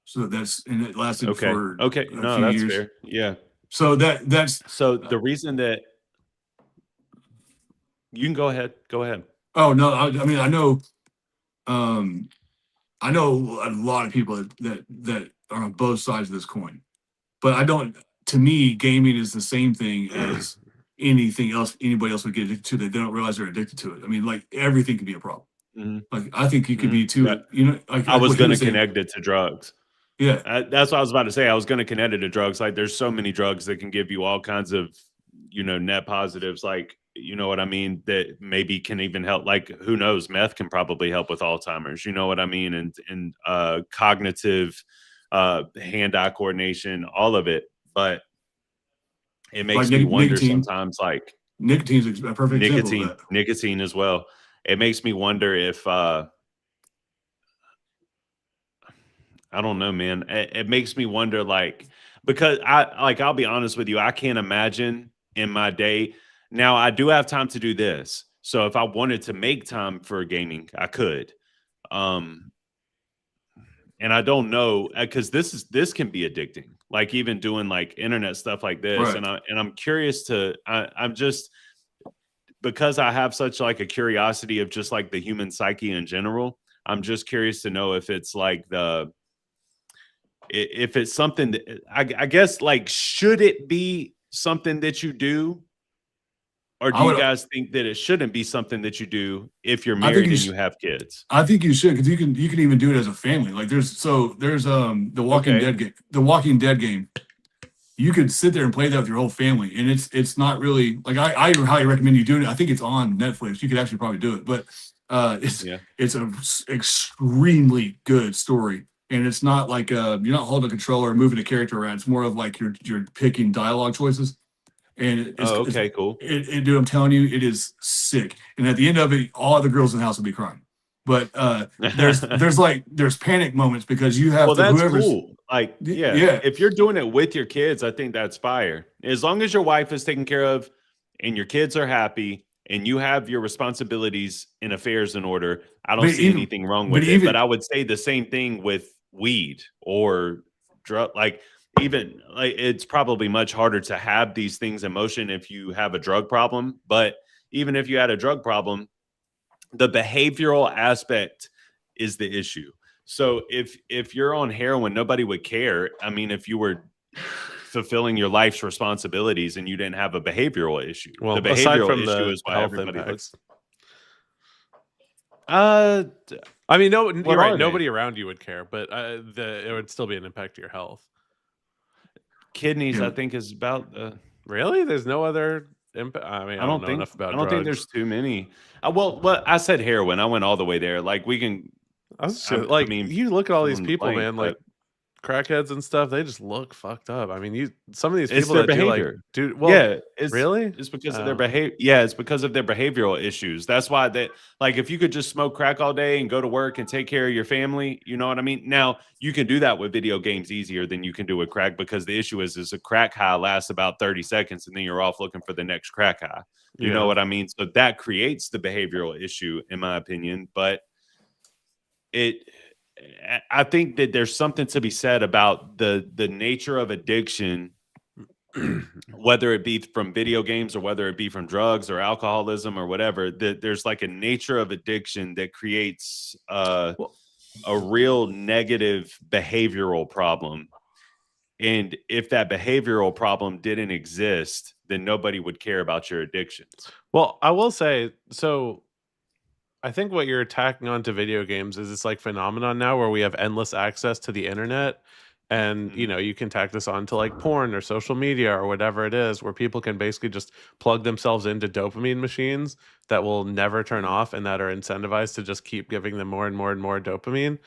So and it lasted for a few years. Fair. Yeah. So that's the reason that you can go ahead. Oh no, I mean I know a lot of people that are on both sides of this coin, but I don't. To me, gaming is the same thing as anything else anybody else would get addicted to that they don't realize they're addicted to it. I mean, like everything can be a problem. Mm-hmm. Like I think you could be too. Like I was going to connect it to drugs. Yeah, that's what I was about to say. I was going to connect it to drugs. Like, there's so many drugs that can give you all kinds of, net positives. Like, you know what I mean, that maybe can even help. Like, who knows? Meth can probably help with Alzheimer's. You know what I mean? And cognitive, hand-eye coordination, all of it. But it Like makes me wonder nicotine. sometimes, like Nicotine's a perfect example of that. nicotine as well. It makes me wonder if I don't know, man. It makes me wonder, like, because I'll be honest with you, I can't imagine in my day. Now I do have time to do this. So if I wanted to make time for gaming, I could. Um, and I don't know, because this can be addicting. Like, even doing like internet stuff like this, Right. and I'm curious to. I'm just, because I have such like a curiosity of just like the human psyche in general. I'm just curious to know if it's like if it's something that, I guess, like, should it be something that you do, or do I you would. guys think that it shouldn't be something that you do if you're I think married you. and you have kids? I think you should, because you can even do it as a family. Like there's the Walking Okay. Dead game. The Walking Dead game. You could sit there and play that with your whole family, and it's not really like I highly recommend you doing it. I think it's on Netflix. You could actually probably do it, but Yeah. it's a extremely good story, and it's not like you're not holding a controller and moving a character around. It's more of like you're picking dialogue choices, and Oh, okay, cool. dude, I'm telling you, it is sick. And at the end of it, all the girls in the house will be crying. But there's panic moments because you have Well, to that's whoever's cool. Like, yeah, yeah. if you're doing it with your kids, I think that's fire. As long as your wife is taken care of and your kids are happy and you have your responsibilities and affairs in order, I don't But see even anything wrong but with it. But even I would say the same thing with weed or drug. Like, even like, it's probably much harder to have these things in motion if you have a drug problem. But even if you had a drug problem, the behavioral aspect is the issue. So if you're on heroin, nobody would care. I mean, if you were fulfilling your life's responsibilities and you didn't have a behavioral issue. The Well, aside behavioral from issue the is why health everybody looks. impacts, I mean, no, What you're right. are they? Nobody around you would care, but it would still be an impact to your health. Kidneys, you I know, think, is about. Really? There's no other impact. I mean, I don't know enough I about don't think drugs. there's too many. Well, I said heroin. I went all the way there. Like, we can. I was I, just, I like, mean, you look at all fill these in the people, blank, man. Like but crackheads and stuff. They just look fucked up. I mean, some of these it's people their that do like, behavior. dude. Well, Yeah, really? it's because of their behavior. Yeah, it's because of their behavioral issues. That's why they, like, if you could just smoke crack all day and go to work and take care of your family, you know what I mean? Now, you can do that with video games easier than you can do with crack, because the issue is a crack high lasts about 30 seconds and then you're off looking for the next crack high. You know Yeah. what I mean? So that creates the behavioral issue, in my opinion. But it I think that there's something to be said about the nature of addiction, whether it be from video games or whether it be from drugs or alcoholism or whatever. That there's like a nature of addiction that creates Well, a real negative behavioral problem. And if that behavioral problem didn't exist, then nobody would care about your addictions. well, I will say so. I think what you're attacking onto video games is this like phenomenon now where we have endless access to the internet, and Mhm. you can tack this on to like porn or social media or whatever it is, where people can basically just plug themselves into dopamine machines that will never turn Mhm. off and that are incentivized to just keep giving them more and more and more dopamine.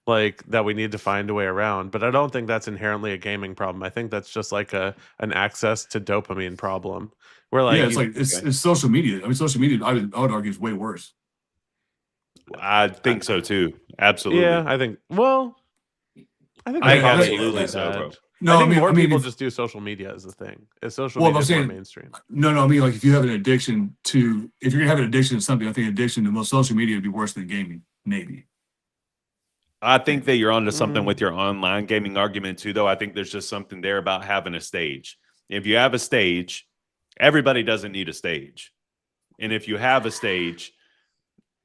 Like that we need to find a way around. But I don't think that's inherently a gaming problem. I think that's just like an access to dopamine problem. Where yeah, like it's like Okay. it's social media. I mean, social media. I would argue is way worse. I I, think so too. yeah, Absolutely. I think well, I think I they're I think, I probably think absolutely equally so, bad. bro. I no, think I more mean, people if just do social media is the thing. Social well, media I'm is more saying mainstream. no, I mean, like if you have an addiction to, if you're gonna have an addiction to something, I think addiction to most social media would be worse than gaming, maybe. I think that you're onto something with Mm, your online gaming argument too, though. I think there's just something there about having a stage. If you have a stage, everybody doesn't need a stage. And if you have a stage,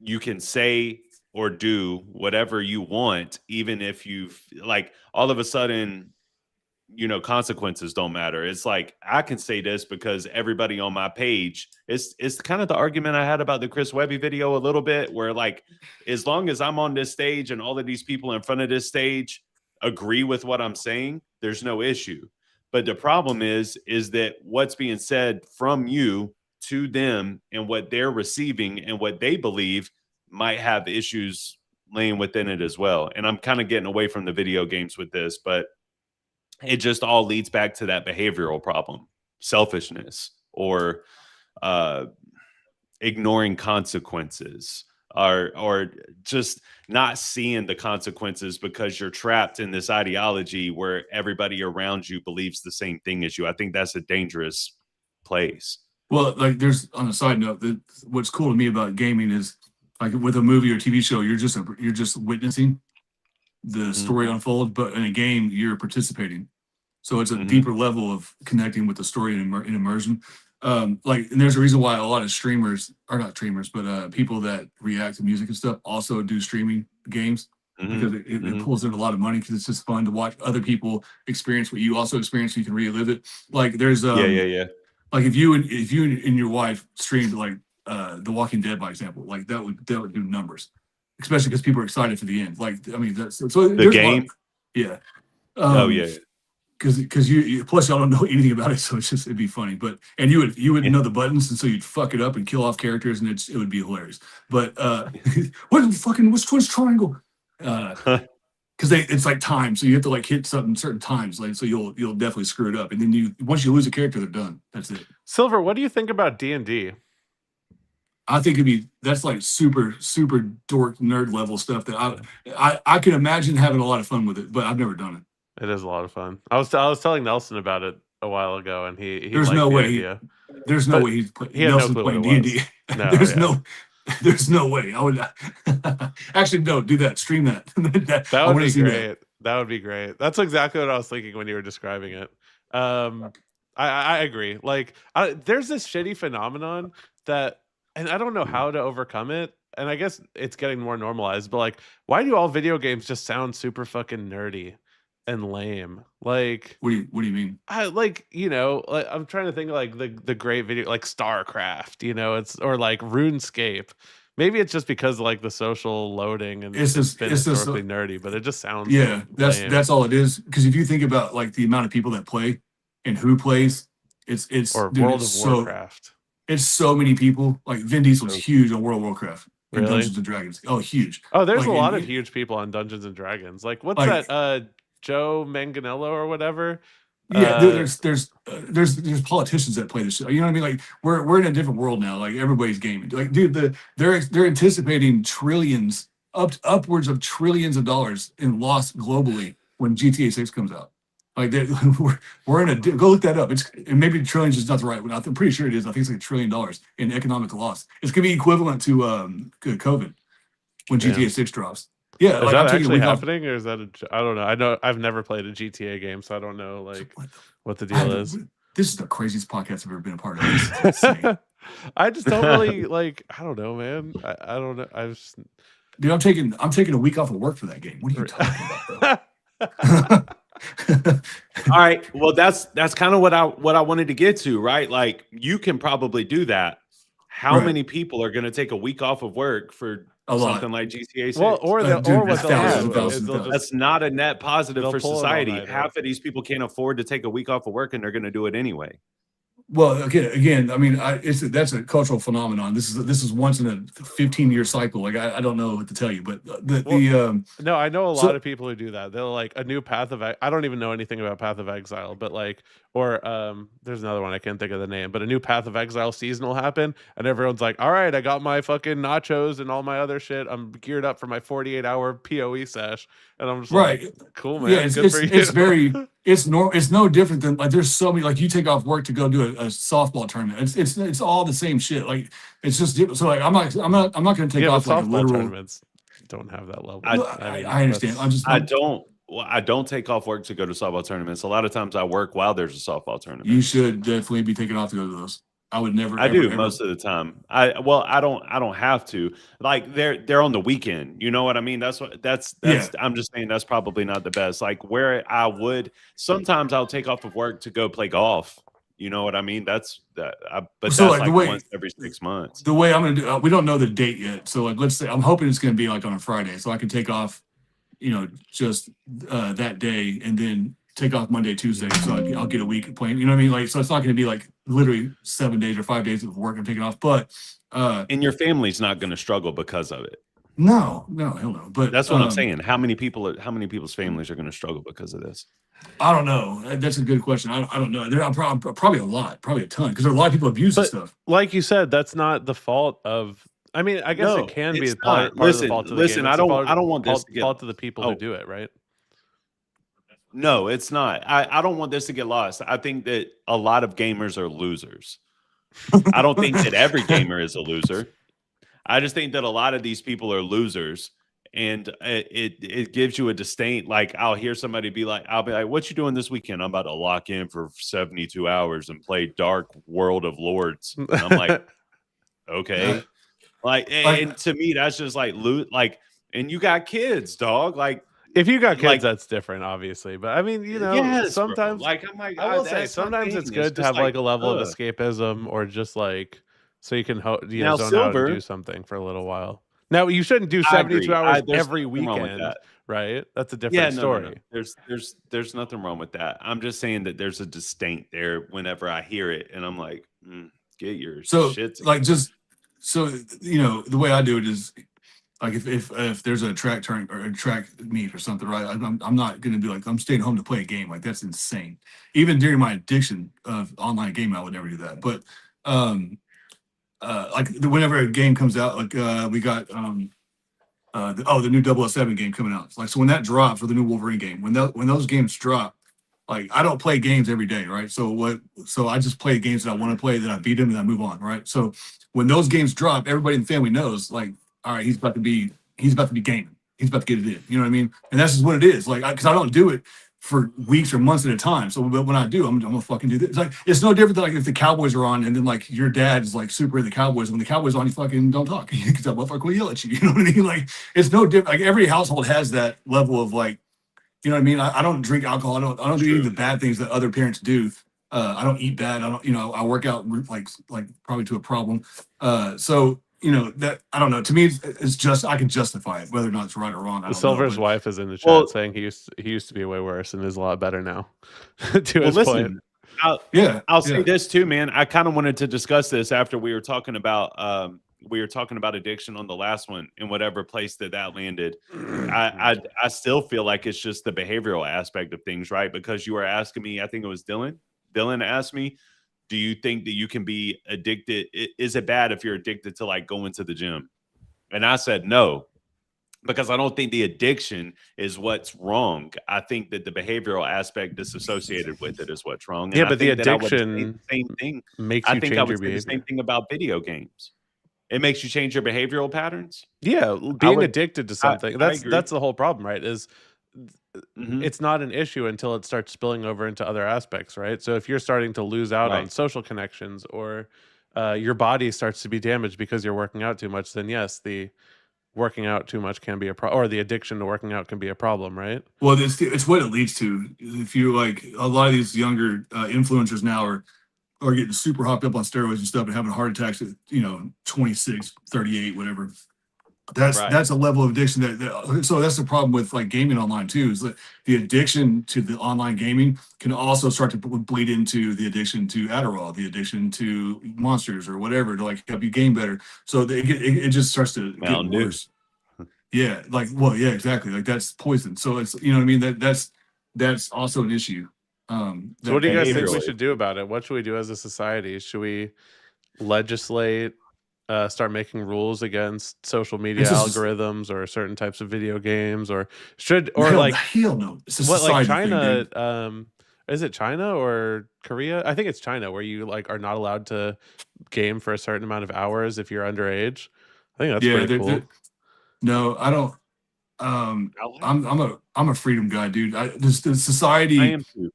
you can say or do whatever you want, even if you've, like, all of a sudden, consequences don't matter. It's like, I can say this because everybody on my page, it's kind of the argument I had about the Chris Webby video a little bit, where, like, as long as I'm on this stage and all of these people in front of this stage agree with what I'm saying, there's no issue. But the problem is that what's being said from you to them and what they're receiving and what they believe might have issues laying within it as well. And I'm kind of getting away from the video games with this, but it just all leads back to that behavioral problem, selfishness, or ignoring consequences, or just not seeing the consequences because you're trapped in this ideology where everybody around you believes the same thing as you. I think that's a dangerous place. Well, like there's on a side note, that what's cool to me about gaming is like with a movie or TV show, you're just witnessing the story unfold, but in a game, you're participating. So it's a deeper level of connecting with the story and immersion. Like, and there's a reason why a lot of streamers, or not streamers, but people that react to music and stuff also do streaming games because it pulls in a lot of money because it's just fun to watch other people experience what you also experience. So you can relive it. Like there's like if you and your wife streamed like The Walking Dead, by example, like that would do numbers, especially because people are excited for the end. Like, I mean, that's so the game. Because you plus y'all don't know anything about it, so it'd be funny. But and you would know the buttons, and so you'd fuck it up and kill off characters, and it would be hilarious. But what's Twitch triangle? Because it's like time, so you have to like hit certain times, like so you'll definitely screw it up, and then once you lose a character, they're done. That's it. Silver, what do you think about D&D? I think that's like super dork nerd level stuff that I can imagine having a lot of fun with it, but I've never done it. It is a lot of fun. I was telling Nelson about it a while ago, and he there's no way there's no way he's playing D&D. No, there's no way. I would actually no do that. Stream that. That would be great. That would be great. That's exactly what I was thinking when you were describing it. I agree. Like there's this shitty phenomenon that, and I don't know how to overcome it. And I guess it's getting more normalized. But like, why do all video games just sound super fucking nerdy and lame? Like, what do you mean? Like, like, I'm trying to think of like the great video like StarCraft, it's or like RuneScape. Maybe it's just because like the social loading and it's historically nerdy, but it just sounds lame. That's all it is. Because if you think about like the amount of people that play and who plays, it's or World of Warcraft. It's so many people. Like Vin Diesel's huge on World of Warcraft and really? Dungeons and Dragons. Oh, huge. Oh, there's a lot of huge people on Dungeons and Dragons. Like what's that? Joe Manganiello or whatever. Yeah, there's politicians that play this shit. You know what I mean? Like we're in a different world now. Like everybody's gaming. Like dude, they're anticipating trillions, upwards of trillions of dollars in loss globally when GTA 6 comes out. Like we're in a go look that up. And maybe trillions is not the right one. I'm pretty sure it is. I think it's like $1 trillion in economic loss. It's gonna be equivalent to COVID when GTA 6 drops. Yeah, is that actually happening, or is that I don't know. I've never played a GTA game, so I don't know like what the deal is. This is the craziest podcast I've ever been a part of. I just don't really like. I don't know, man. I don't know. Dude, I'm taking a week off of work for that game. What are you talking about, bro? All right. Well, that's kind of what I wanted to get to, right? Like you can probably do that. How many people are going to take a week off of work for something like GTA 6? Well, or what that's not a net positive for society. Half of these people can't afford to take a week off of work, and they're going to do it anyway. Well, again, I mean, that's a cultural phenomenon. This is once in a 15-year cycle. Like I don't know what to tell you, but no, I know a lot of people who do that. They're like a new Path of. I don't even know anything about Path of Exile, but like, or there's another one I can't think of the name, but a new Path of Exile season will happen, and everyone's like, all right, I got my fucking nachos and all my other shit. I'm geared up for my 48-hour PoE sesh, and I'm just like, cool, man. Yeah, it's no different than like there's so many like you take off work to go do a softball tournament. It's all the same shit. Like it's just so like I'm not going to take off like softball tournaments. Don't have that level. I understand. I don't take off work to go to softball tournaments. A lot of times I work while there's a softball tournament. You should definitely be taking off to go to those. I would never. I do most of the time. I don't have to. Like they're on the weekend. You know what I mean? That's yeah. I'm just saying that's probably not the best. Like where I would sometimes I'll take off of work to go play golf. You know what I mean? But that's like once every 6 months. The way I'm gonna do, we don't know the date yet. So like let's say I'm hoping it's gonna be like on a Friday, so I can take off, just that day, and then take off Monday, Tuesday, so I'll get a week playing. You know what I mean? Like, so it's not going to be like literally 7 days or 5 days of work I'm taking off. But and your family's not going to struggle because of it. No, hell no. But that's what I'm saying. How many people's families are going to struggle because of this? I don't know. That's a good question. I don't know. There are probably a lot, probably a ton, because there are a lot of people abuse this stuff. Like you said, that's not the fault of. I mean, I guess it can be part of the fault of the game. I don't want this to get fault of the people who do it, right? No, it's not. I don't want this to get lost. I think that a lot of gamers are losers. I don't think that every gamer is a loser. I just think that a lot of these people are losers, and it gives you a disdain. Like, I'll hear somebody be like, what you doing this weekend? I'm about to lock in for 72 hours and play Dark World of Lords. And I'm like, okay. And to me, that's just like and you got kids, dog. Like, if you got kids, that's different, obviously. But I mean, sometimes, bro. I'm like, I will say, sometimes it's good to have like a level of escapism, or just like, so you can zone out and do something for a little while. Now, you shouldn't do 72 hours every weekend, right? That's a different story. No. There's nothing wrong with that. I'm just saying that there's a disdain there whenever I hear it, and I'm like, get your shit together. Like, just so the way I do it is, like, if there's a track turn or a track meet or something, right? I'm not going to be like, I'm staying home to play a game. Like, that's insane. Even during my addiction of online gaming, I would never do that. But like, whenever a game comes out, like we got the new 007 game coming out. Like, so when that drops, or the new Wolverine game, when those games drop, like, I don't play games every day, right? So I just play games that I want to play, that I beat them, and I move on, right? So when those games drop, everybody in the family knows, like, all right, he's about to be gaming. He's about to get it in. You know what I mean? And that's just what it is. Like, because I don't do it for weeks or months at a time. So when I do, I'm gonna fucking do this. It's like, it's no different than like if the Cowboys are on, and then like your dad is like super into the Cowboys. When the Cowboys are on, you fucking don't talk, because that motherfucker will yell at you. You know what I mean? Like, it's no different. Like, every household has that level of, like, you know what I mean? I don't drink alcohol. I don't do any of the bad things that other parents do. I don't eat bad. I don't, I work out like probably to a problem. So, that, I don't know. To me, it's just, I can justify it, whether or not it's right or wrong. The Silver's wife is in the chat saying he used to be way worse and is a lot better now. To his point. I'll say this too, man. I kind of wanted to discuss this after we were talking about addiction on the last one, in whatever place that landed. I still feel like it's just the behavioral aspect of things, right? Because you were asking me, I think it was Dylan. Dylan asked me, do you think that you can be addicted? Is it bad if you're addicted to like going to the gym? And I said no, because I don't think the addiction is what's wrong. I think that the behavioral aspect that's associated with it is what's wrong. And but the addiction, same thing makes you change your behavior. The same thing about video games. It makes you change your behavioral patterns. Yeah, being addicted to something. That's the whole problem, right? Is it's not an issue until it starts spilling over into other aspects, right? So if you're starting to lose out on social connections, or your body starts to be damaged because you're working out too much, then yes, the working out too much can be a problem, or the addiction to working out can be a problem, right? Well, it's what it leads to. If you, like, a lot of these younger influencers now are getting super hopped up on steroids and stuff and having heart attacks at 26, 38, whatever. That's a level of addiction so that's the problem with like gaming online too, is that the addiction to the online gaming can also start to bleed into the addiction to Adderall, the addiction to monsters or whatever, to like help you game better. So it just starts to get worse. Yeah, exactly. Like, that's poison. So it's, you know what I mean? That's also an issue. So what do you guys think we should do about it? What should we do as a society? Should we legislate, start making rules against social media algorithms or certain types of video games, or hell no. It's a what, like China thing, is it China or Korea? I think it's China, where you like are not allowed to game for a certain amount of hours if you're underage. I think that's pretty cool. No, I don't. I'm a freedom guy, dude. The society. I am too.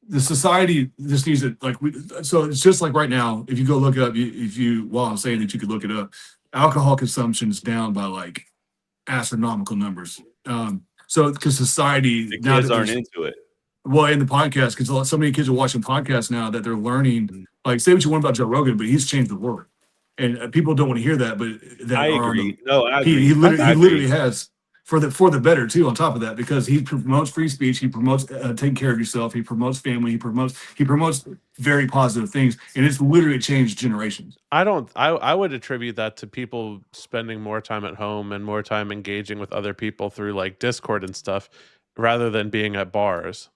The society just needs it. Like, so it's just like right now, if you go look up, while I'm saying that, you could look it up, alcohol consumption is down by like astronomical numbers. So because society, the kids aren't into it. Well, in the podcast, because so many kids are watching podcasts now that they're learning. Like, say what you want about Joe Rogan, but he's changed the world, and people don't want to hear that. But I agree. No, I agree. He literally has. for the better too. On top of that, because he promotes free speech, he promotes taking care of yourself, he promotes family, he promotes very positive things, and it's literally changed generations. I would attribute that to people spending more time at home and more time engaging with other people through like Discord and stuff, rather than being at bars.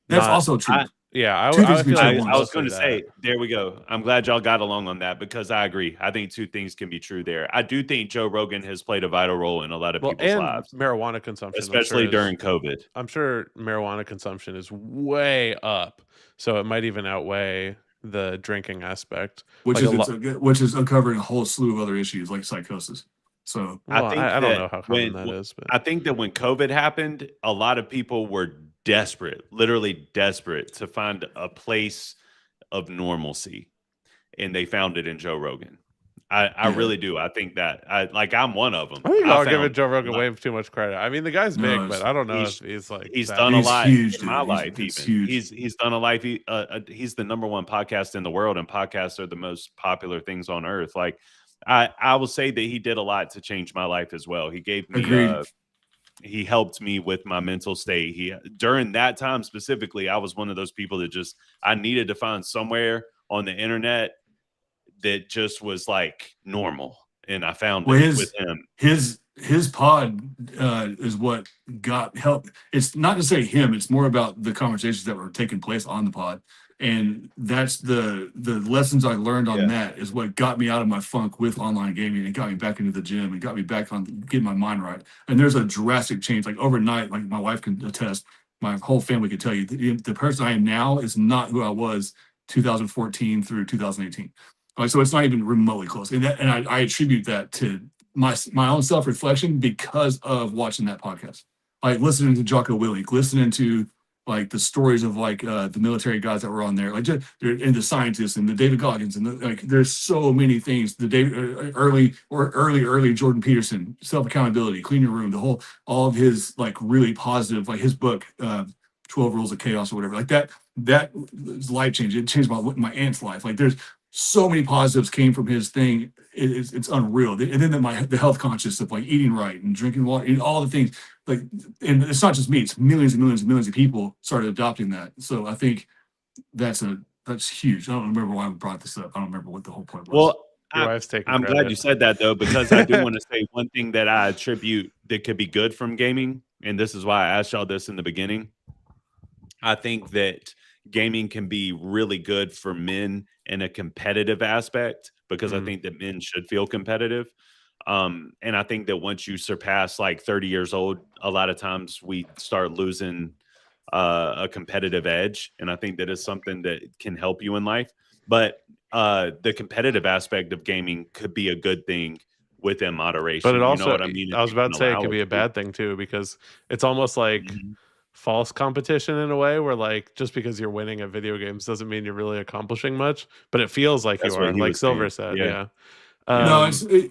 That's Not also true. yeah. Two things I can be feel true like at it's once. I was going to mostly say, that. there we go. I'm glad y'all got along on that because I agree. I think two things can be true there. I do think Joe Rogan has played a vital role in a lot of Well, people's and lives, marijuana consumption, especially during COVID. I'm sure marijuana consumption is way up, so it might even outweigh the drinking aspect. Which Like a is lot. which is uncovering a whole slew of other issues like psychosis. So Well, I think I don't that know how common that is, but I think that when COVID happened, a lot of people were desperate, literally desperate to find a place of normalcy, and they found it in Joe Rogan. I Yeah. really do. I think that I'm one of them. I think I'll give found it Joe Rogan my- way too much credit. I mean, the guy's No, big, but I don't know he's- if he's like He's that done a He's lot huge, in my dude. life. It's Even huge. he's done a life. He's the number one podcast in the world, and podcasts are the most popular things on earth. Like I will say that he did a lot to change my life as well. He gave me Agreed. he helped me with my mental state. He during that time specifically, I was one of those people that just I needed to find somewhere on the internet that just was like normal, and I found Well, it with him. his pod is what got help. It's not to say him. It's more about the conversations that were taking place on the pod, and that's the lessons I learned on Yeah. that is what got me out of my funk with online gaming and got me back into the gym and got me back on getting my mind right. And there's a drastic change, like overnight. Like my wife can attest, my whole family could tell you, the person I am now is not who I was 2014 through 2018. So it's not even remotely close, and I attribute that to my own self reflection because of watching that podcast, like listening to Jocko Willink, listening to like the stories of like the military guys that were on there, like just, and the scientists and the David Goggins and like there's so many things. The early Jordan Peterson, self accountability, clean your room, all of his like really positive, like his book 12 Rules of Chaos or whatever, like that was life changing. It changed my aunt's life. Like there's so many positives came from his thing. It's unreal. And then the health conscious of like eating right and drinking water and all the things like, and it's not just me, it's millions and millions and millions of people started adopting that. So I think that's huge. I don't remember why we brought this up. I don't remember what the whole point was. Well, your wife's taking I'm credit. glad you said that though, because I do want to say one thing that I attribute that could be good from gaming, and this is why I asked y'all this in the beginning. I think that gaming can be really good for men in a competitive aspect because I think that men should feel competitive. And I think that once you surpass like 30 years old, a lot of times we start losing a competitive edge. And I think that is something that can help you in life. But the competitive aspect of gaming could be a good thing within moderation. But it also, you know what I mean? I was about to say, it could be a bad thing too, because it's almost like false competition in a way where like just because you're winning at video games doesn't mean you're really accomplishing much, but it feels like That's you what are, he like was Silver saying. said. Yeah.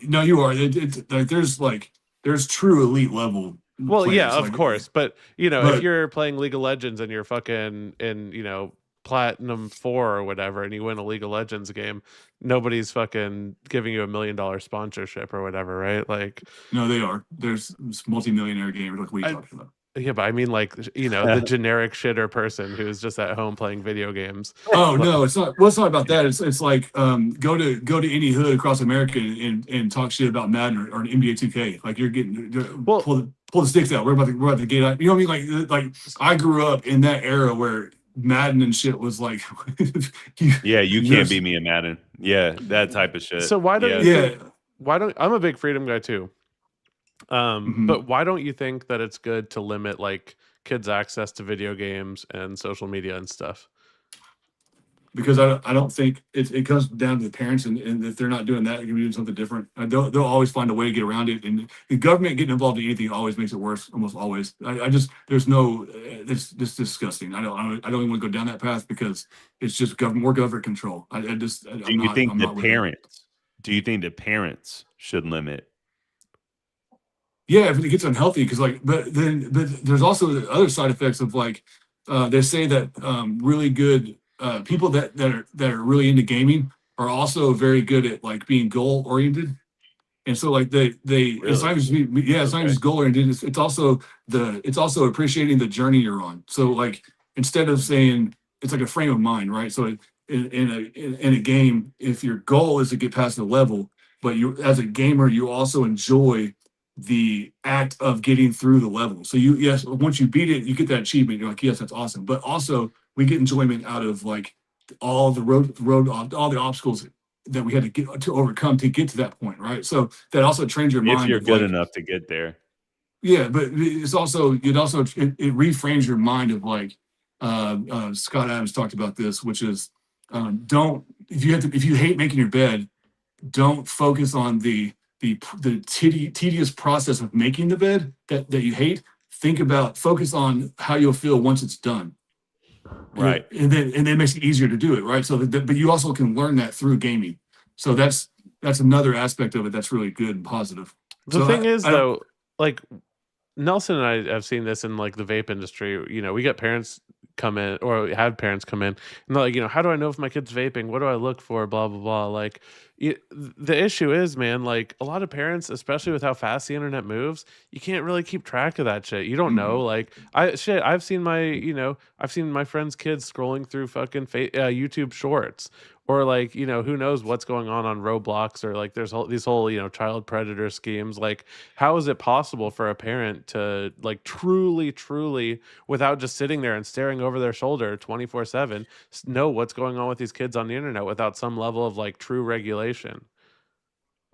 No, you are. Like there's true elite level. Well, players, yeah, of like, course, but you know, but- if you're playing League of Legends and you're fucking in Platinum 4 or whatever, and you win a League of Legends game, nobody's fucking giving you $1 million sponsorship or whatever, right? Like, no, they are. There's multi-millionaire gamers. Like what are you talking about? yeah, but I mean, like, the generic shitter person who's just at home playing video games. Oh no, it's not. Well, it's not about that. It's like go to any hood across America and talk shit about Madden or NBA 2K. Like you're getting pull the sticks out. We're about to get out. You know what I mean? Like I grew up in that era where Madden and shit was like. you can't beat me in Madden. Yeah, that type of shit. So why don't you? Yeah. I'm a big freedom guy too. But why don't you think that it's good to limit like kids' access to video games and social media and stuff? Because I don't think it comes down to the parents, and if they're not doing that, they're gonna be doing something different. They'll always find a way to get around it, and the government getting involved in anything always makes it worse. Almost always. There's no. It's disgusting. I don't even want to go down that path because it's just more government control. Do you think that parents should limit? Yeah, if it gets unhealthy, because but there's also the other side effects of like they say that really good people that are really into gaming are also very good at like being goal oriented, And so like they it's not just it's not just goal oriented. It's also appreciating the journey you're on. So like instead of saying it's like a frame of mind, right? So in a game, if your goal is to get past the level, but you as a gamer, you also enjoy the act of getting through the level. So once you beat it, you get that achievement. You're like, yes, that's awesome. But also we get enjoyment out of like all the all the obstacles that we had to get to overcome to get to that point, right? So that also trains your mind. If you're good enough to get there. Yeah, but it reframes your mind of like Scott Adams talked about this, which is if you hate making your bed, don't focus on the tedious process of making the bed that you hate. Focus on how you'll feel once it's done. Right. And then it makes it easier to do it, right? So but you also can learn that through gaming. So that's another aspect of it that's really good and positive. The thing is though, like Nelson and I have seen this in like the vape industry. You know, we get parents come in or had parents come in and they're like, you know, how do I know if my kid's vaping? What do I look for? Blah, blah, blah. Like the issue is, man, like a lot of parents, especially with how fast the internet moves, you can't really keep track of that shit. You don't know. Like I've seen my friends' kids scrolling through fucking YouTube shorts. Or like, you know, who knows what's going on Roblox, or like there's these whole, you know, child predator schemes. Like, how is it possible for a parent to like truly, without just sitting there and staring over their shoulder 24/7, know what's going on with these kids on the internet without some level of like true regulation?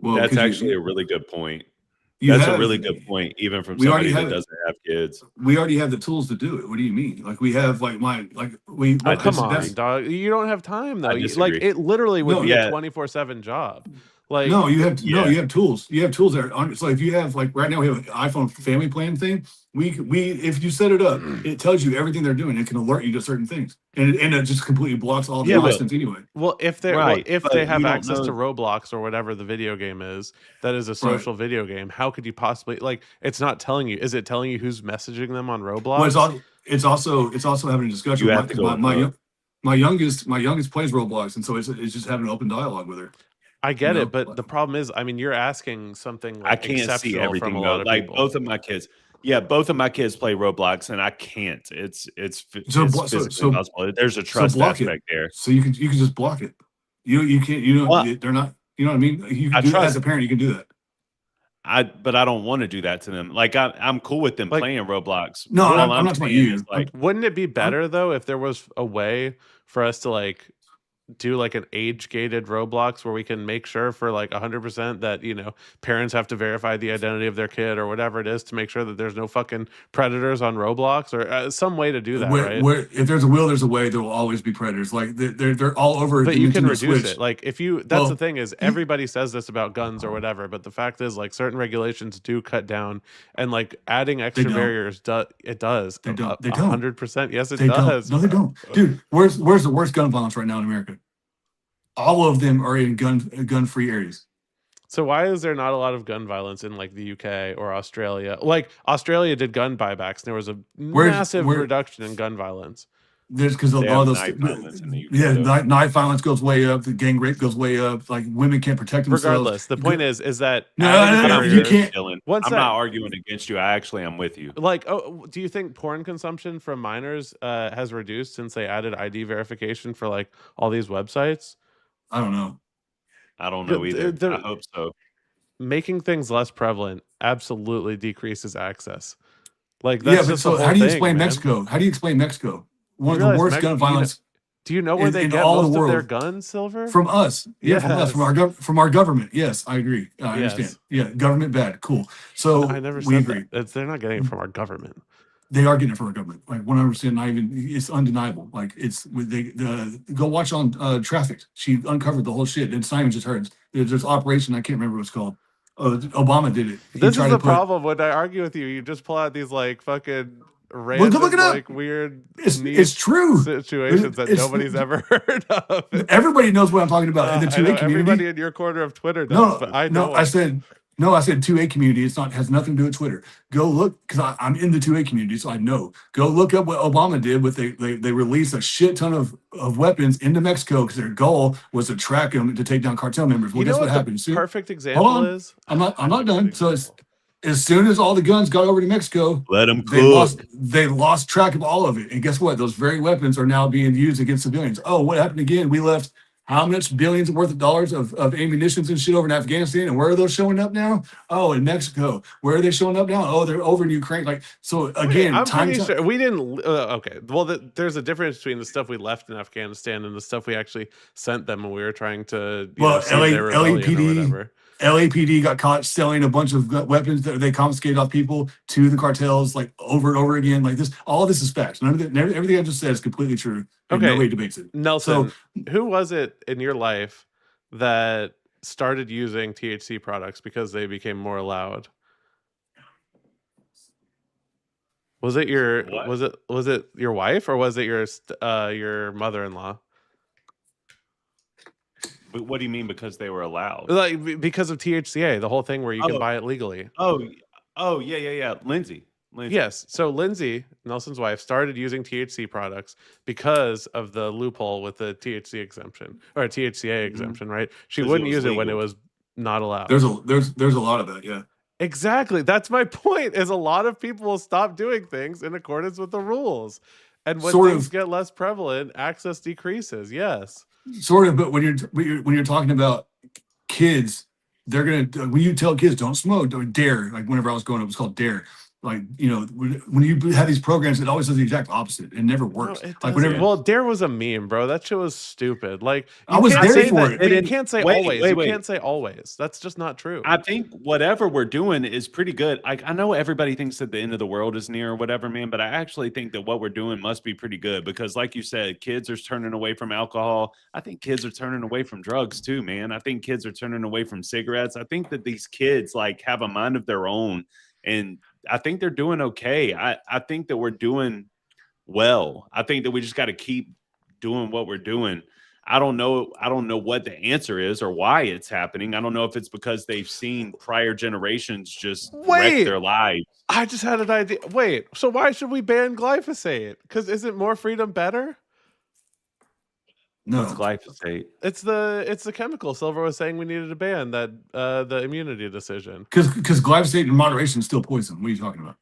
Well, that's actually a really good point. That's a really good point, even from somebody that doesn't have kids. We already have the tools to do it. What do you mean? Like we have like come on, dog. You don't have time though. Like it literally would be a 24/7 job. Like you have tools. You have tools that are so if you have like right now we have an iPhone family plan thing. We if you set it up, it tells you everything they're doing. It can alert you to certain things, and it just completely blocks all the nonsense anyway. Well, if they have access to Roblox or whatever the video game is, that is a social video game. How could you possibly like? It's not telling you. Is it telling you who's messaging them on Roblox? Well, it's also having a discussion. My youngest plays Roblox, and so it's just having an open dialogue with her. I get it, but the problem is, I mean, you're asking something like I can't see everything from a lot of like people. Both of my kids. Yeah, both of my kids play Roblox, and I can't. It's physically impossible. There's a trust aspect there, so you can just block it. You can't. They're not. You know what I mean? You can as a parent, you can do that. But I don't want to do that to them. Like I'm cool with them playing Roblox. No, I'm not talking about you. Like, wouldn't it be better though if there was a way for us to like do like an age-gated Roblox where we can make sure for like 100% that, you know, parents have to verify the identity of their kid or whatever it is to make sure that there's no fucking predators on Roblox or some way to do that, right? If there's a will, there's a way. There will always be predators. Like they're all over. But you can reduce it. Like if you, the thing is, everybody says this about guns or whatever, but the fact is, like certain regulations do cut down, and like adding extra barriers does. They don't. 100%. Yes, it does. No, they don't. Dude, where's the worst gun violence right now in America? All of them are in gun-free areas. So why is there not a lot of gun violence in like the UK or Australia? Like Australia did gun buybacks, and there was a massive reduction in gun violence. There's because a lot of those knife violence goes way up. The gang rape goes way up. Like women can't protect themselves. Regardless, the point is that no, you can't. I'm not arguing against you. I actually am with you. Like, do you think porn consumption from minors has reduced since they added ID verification for like all these websites? I don't know. I don't know either. I hope so. Making things less prevalent absolutely decreases access. Like that's but so how do you explain Mexico? How do you explain Mexico? One of the worst gun violence. Do you know where they get most of their guns, Silver? From us. Yeah, from our government. Yes, I agree. I understand. Yeah, government bad. Cool. So I never said agree. They're not getting it from our government. They are getting it from our government, like 100%. Not even, it's undeniable. Like go watch on Trafficked. She uncovered the whole shit. And Simon just heard there's operation. I can't remember what it's called. Obama did it. This is the problem when I argue with you. You just pull out these like fucking random, like weird. It's true situations that nobody's ever heard of. Everybody knows what I'm talking about in the 2A community. Everybody in your corner of Twitter does. But I know. I said. No, I said 2A community. It's not has nothing to do with Twitter. Go look because I'm in the 2A community, so I know. Go look up what Obama did. With they released a shit ton of weapons into Mexico because their goal was to track them to take down cartel members. Well, You know guess what what happened? the perfect Hold example on, is? I'm not done. Good So example. as soon as all the guns got over to Mexico, Let them they cook. lost track of all of it. And guess what? Those very weapons are now being used against civilians. Oh, what happened again? We left how much billions worth of dollars of ammunitions and shit over in Afghanistan. And where are those showing up now? Oh, in Mexico. Where are they showing up now? Oh, they're over in Ukraine. Like, so Wait, again, I'm pretty sure we didn't. Okay, well, there's a difference between the stuff we left in Afghanistan and the stuff we actually sent them when we were trying to, well, save their rebellion or LAPD whatever. LAPD got caught selling a bunch of weapons that they confiscated off people to the cartels, like over and over again. Like this, all of this is facts. None of it, everything I just said is completely true, and Okay, nobody debates it. Nelson, who was it in your life that started using THC products because they became more allowed? Was it your What? was it your wife or was it your mother-in-law? But what do you mean because they were allowed? Like because of THCA, the whole thing where you can Oh. buy it legally. Oh, yeah. Lindsay. Yes. So Lindsay, Nelson's wife, started using THC products because of the loophole with the THC exemption or THCA exemption, right? She 'Cause it wouldn't was use it when it legal. was not allowed. There's a lot of that, yeah. Exactly. That's my point. Is a lot of people will stop doing things in accordance with the rules. And when Sort things of. get less prevalent, access decreases. Yes. Sort of, but when you're talking about kids, they're gonna when you tell kids don't smoke, don't dare. Like whenever I was growing up, it was called dare. Like when you have these programs, it always does the exact opposite. It never No, works. it Like doesn't. whenever Well, Dare was a meme, bro. That shit was stupid. Like I you was can't there say for that. it. But you didn't- can't say wait, always. wait, You wait. can't say always. That's just not true. I think whatever we're doing is pretty good. Like I know everybody thinks that the end of the world is near or whatever, man, but I actually think that what we're doing must be pretty good because like you said, kids are turning away from alcohol. I think kids are turning away from drugs too, man. I think kids are turning away from cigarettes. I think that these kids like have a mind of their own and I think they're doing okay. I think that we're doing well. I think that we just got to keep doing what we're doing. I don't know what the answer is or why it's happening. I don't know if it's because they've seen prior generations just wreck Wait. their lives. I just had an idea. Wait, so why should we ban glyphosate? Because isn't more freedom better? no, What's glyphosate? It's the chemical Silver was saying we needed to ban, that the immunity decision. because glyphosate in moderation is still poison. What are you talking about?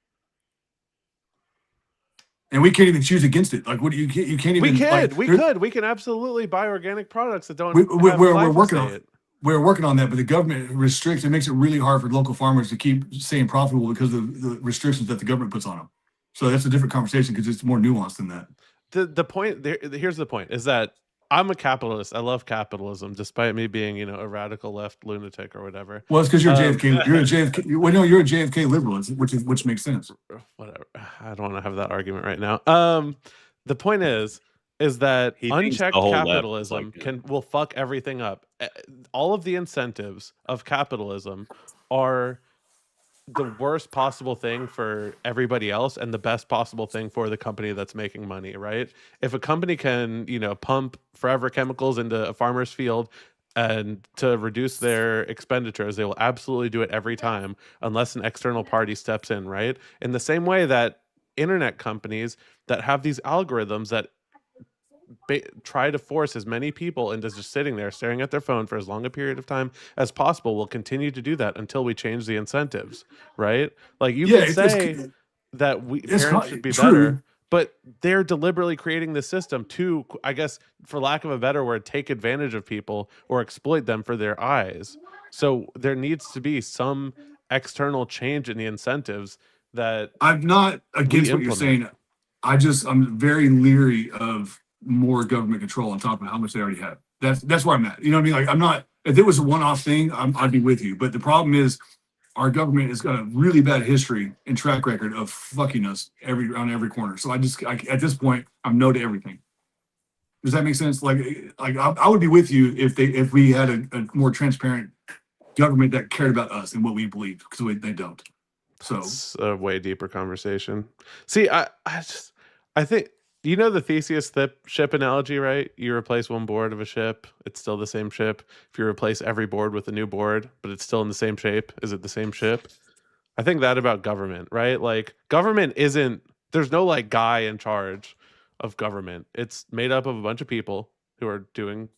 And we can't even choose against it. Like, what do you can't even. We can absolutely buy organic products that don't. We're working on it. We're working on that, but the government restricts. It makes it really hard for local farmers to keep staying profitable because of the restrictions that the government puts on them. So that's a different conversation because it's more nuanced than that. The point there. Here's the point: is that I'm a capitalist. I love capitalism, despite me being, a radical left lunatic or whatever. Well, it's because you're JFK. You're a JFK. Well, no, you're a JFK liberal, which makes sense. Whatever. I don't want to have that argument right now. The point is that He thinks unchecked the whole left is capitalism like that. will fuck everything up. All of the incentives of capitalism are the worst possible thing for everybody else and the best possible thing for the company that's making money, right? If a company can, pump forever chemicals into a farmer's field and to reduce their expenditures, they will absolutely do it every time unless an external party steps in, right? In the same way that internet companies that have these algorithms that try to force as many people into just sitting there staring at their phone for as long a period of time as possible will continue to do that until we change the incentives, right? Like you can say that parents should be better, but they're deliberately creating the system to, I guess, for lack of a better word, take advantage of people or exploit them for their eyes. So there needs to be some external change in the incentives that I'm not against what you're saying. I'm very leery of more government control on top of how much they already have. That's where I'm at. You know what I mean? Like I'm not. If it was a one-off thing, I'd be with you. But the problem is, our government has got a really bad history and track record of fucking us on every corner. So at this point, I'm no to everything. Does that make sense? Like I would be with you if we had a more transparent government that cared about us and what we believe, because they don't. So it's a way deeper conversation. See, I think You know the Theseus ship analogy, right? You replace one board of a ship, it's still the same ship. If you replace every board with a new board, but it's still in the same shape, is it the same ship? I think that about government, right? Like government isn't there's no like guy in charge of government. It's made up of a bunch of people who are doing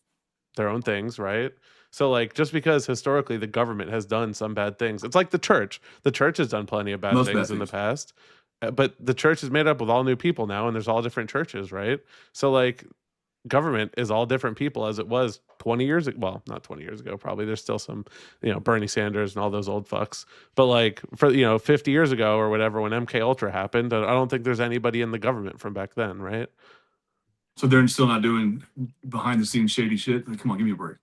their own things, right? So like just because historically the government has done some bad things, it's like the church. The church has done plenty of bad Most bad things in the things. past. But the church is made up with all new people now and there's all different churches, right? So like government is all different people as it was 20 years ago. Well, not 20 years ago, probably. There's still some, Bernie Sanders and all those old fucks. But like for 50 years ago or whatever, when MK Ultra happened, I don't think there's anybody in the government from back then, right? So they're still not doing behind the scenes shady shit. Like, come on, give me a break.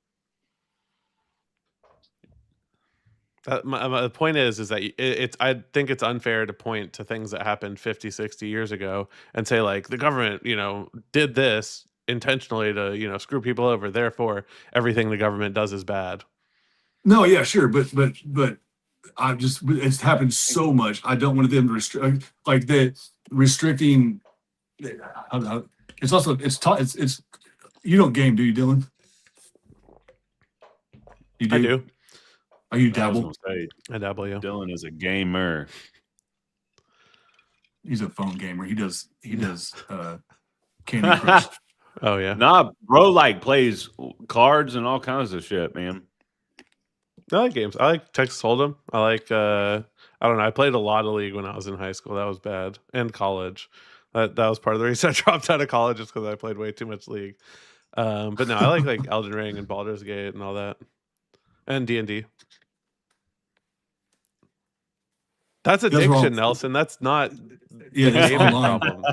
The point is that it's I think it's unfair to point to things that happened 50, 60 years ago and say like the government, did this intentionally to, screw people over. Therefore, everything the government does is bad. No, yeah, sure, but it's happened so much. I don't want them to restrict like that restricting. It's also it's you don't game, do you, Dylan? You do? I do. Are you I was dabble? gonna say, I dabble, yeah. Dylan is a gamer. He's a phone gamer. He does Candy Crush. Oh yeah. Nah, bro, like plays cards and all kinds of shit, man. I like games. I like Texas Hold'em. I like I don't know. I played a lot of League when I was in high school. That was bad. And college. That was part of the reason I dropped out of college, is because I played way too much League. But no, I like Elden Ring and Baldur's Gate and all that. And D&D. That's addiction, Nelson. That's not Yeah, that's gaming online. problem.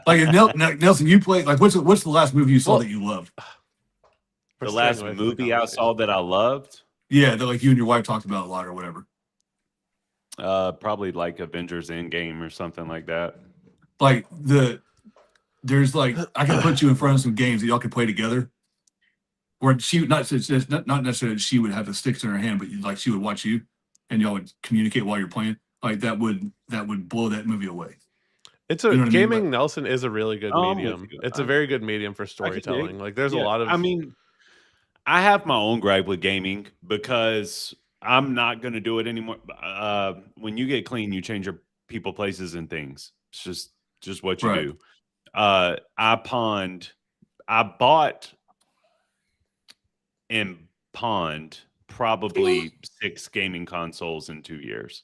Like if Nelson, you play like what's the last movie you saw that you loved? We're The staying last away from the movie I saw that I loved, Yeah, that like you and your wife talked about a lot or whatever. probably like Avengers Endgame or something like that. Like there's like I can put you in front of some games that y'all can play together. Or she not necessarily that she would have the sticks in her hand, but like she would watch you and y'all would communicate while you're playing. Like that would blow that movie away. It's You know what I mean? gaming, But- Nelson, is a really good I'm with medium. you. It's a very good medium for storytelling. Like there's a Yeah, lot of I mean, I have my own gripe with gaming because I'm not going to do it anymore. When you get clean, you change your people, places, and things. It's just what you Right. do. I bought and pawned probably 6 gaming consoles in 2 years.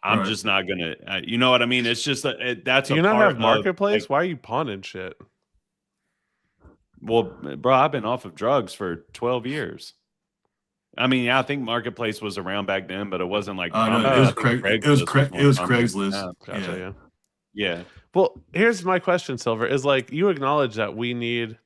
I'm Right. just not gonna, you know what I mean? It's just that's do a you not part have marketplace? of, like, Why are you pawning shit? well, bro, I've been off of drugs for 12 years. I mean, yeah, I think marketplace was around back then, but it wasn't like No, prominent. it was I think Craigslist. It was more Craigslist. prominent. Gotcha, Yeah. yeah. Yeah. Well, here's my question, Silver, is like you acknowledge that we need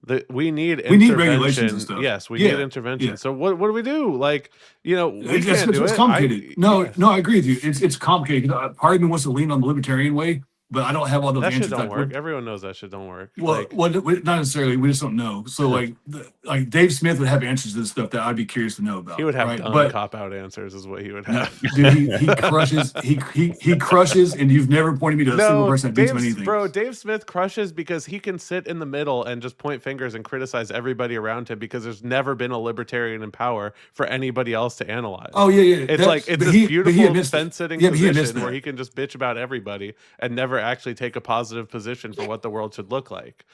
regulations intervention. and stuff. Yes, we Yeah, need intervention. yeah. So what do we do? Like, we can't do It's it. complicated. No, I agree with you. It's complicated. Part of me wants to lean on the libertarian way, but I don't have all those That shit answers. don't Like, work. Everyone knows that shit don't work. well, not necessarily. We just don't know. So, like Dave Smith would have answers to this stuff that I'd be curious to know about. He would have right? dumb But cop out answers, is what he would have. dude, he crushes. He crushes, and you've never pointed me to a single person that beats him anything. Bro, Dave Smith crushes because he can sit in the middle and just point fingers and criticize everybody around him because there's never been a libertarian in power for anybody else to analyze. Oh yeah. It's like it's this beautiful fence-sitting position where he can just bitch about everybody and never actually take a positive position for what the world should look like.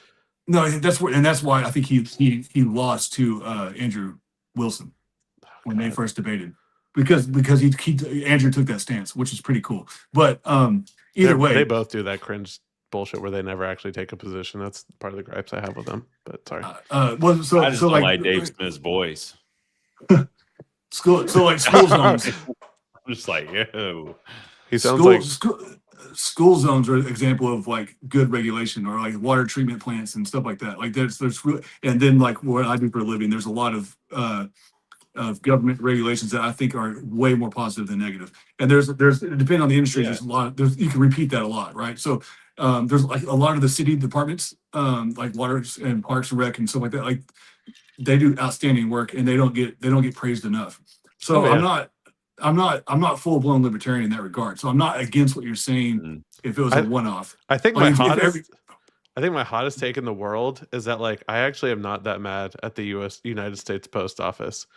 No, that's why I think he lost to Andrew Wilson when they first debated because Andrew took that stance, which is pretty cool. But either way, they both do that cringe bullshit where they never actually take a position. That's part of the gripes I have with them. But sorry. Well, so I just so don't like Dave Smith's voice. school zones. I'm just like, yo. He sounds like school zones are an example of like good regulation, or like water treatment plants and stuff like that. Like there's and then like what I do for a living, there's a lot of government regulations that I think are way more positive than negative. And there's depending on the industry, there's a lot. You can repeat that a lot, right? So there's like a lot of the city departments, like water and parks and rec and stuff like that. Like they do outstanding work, and they don't get praised enough. So I'm not full blown libertarian in that regard. So I'm not against what you're saying if it was a one off. I think like I think my hottest take in the world is that like I actually am not that mad at the United States Post Office.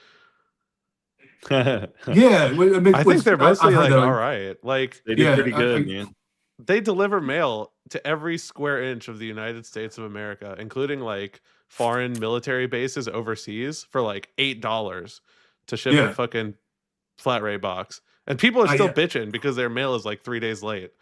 Yeah, I mean, I think they're mostly I've heard like that. all right. Like They do Yeah, pretty good, man. they deliver mail to every square inch of the United States of America, including like foreign military bases overseas for like $8 to ship a Yeah. fucking flat rate box. And people are still yeah. bitching because their mail is like 3 days late.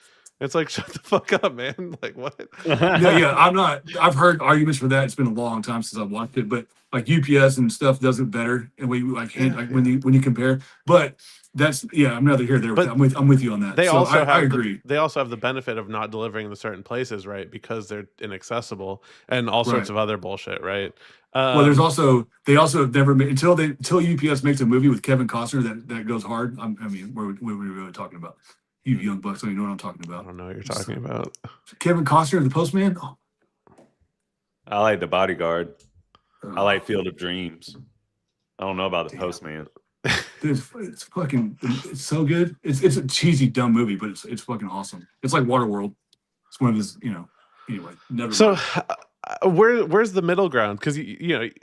It's like, shut the fuck up, man. Like, what? No, yeah, I'm not. I've heard arguments for that. It's been a long time since I've watched it, but like UPS and stuff does it better, and we like when you compare. But that's I'm neither here nor there with But that. I'm with you on that. They So also I have agree. they also have the benefit of not delivering to certain places, right? Because they're inaccessible and all sorts Right. of other bullshit, right? Well, there's also they also have never made until UPS makes a movie with Kevin Costner that goes hard. I mean, what are we really talking about? You young bucks, don't even know what I'm talking I about. don't know what you're talking about. Kevin Costner, the Postman. Oh. I like The Bodyguard. I like Field of Dreams. I don't know about The Postman. Dude, it's fucking. It's so good. It's a cheesy, dumb movie, but it's fucking awesome. It's like Waterworld. It's one of his, Anyway, never. So mind. where's the middle ground? Because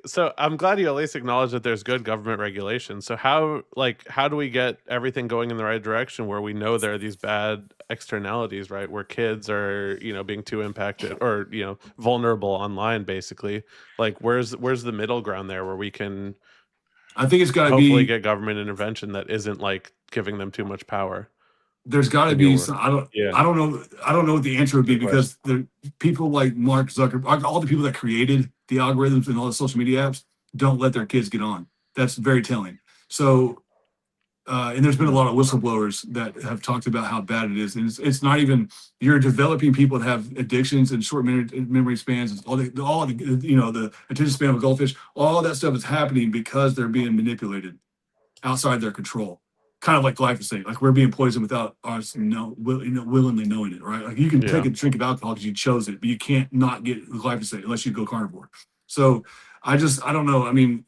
so I'm glad you at least acknowledge that there's good government regulation. So how do we get everything going in the right direction where we know there are these bad externalities, right? Where kids are being too impacted or vulnerable online, basically. Like where's the middle ground there where we can I think it's got to hopefully be get government intervention that isn't like giving them too much power. there's got to be some, I don't know what the answer would be, because the people like Mark Zuckerberg, all the people that created the algorithms and all the social media apps don't let their kids get on. That's very telling. So and there's been a lot of whistleblowers that have talked about how bad it is, and it's not even, you're developing people that have addictions and short memory spans, and all the the attention span of a goldfish. All that stuff is happening because they're being manipulated outside their control. Kind of like glyphosate, like we're being poisoned without us willingly knowing it, right? Like you can take a drink of alcohol because you chose it, but you can't not get glyphosate unless you go carnivore. So I don't know. I mean,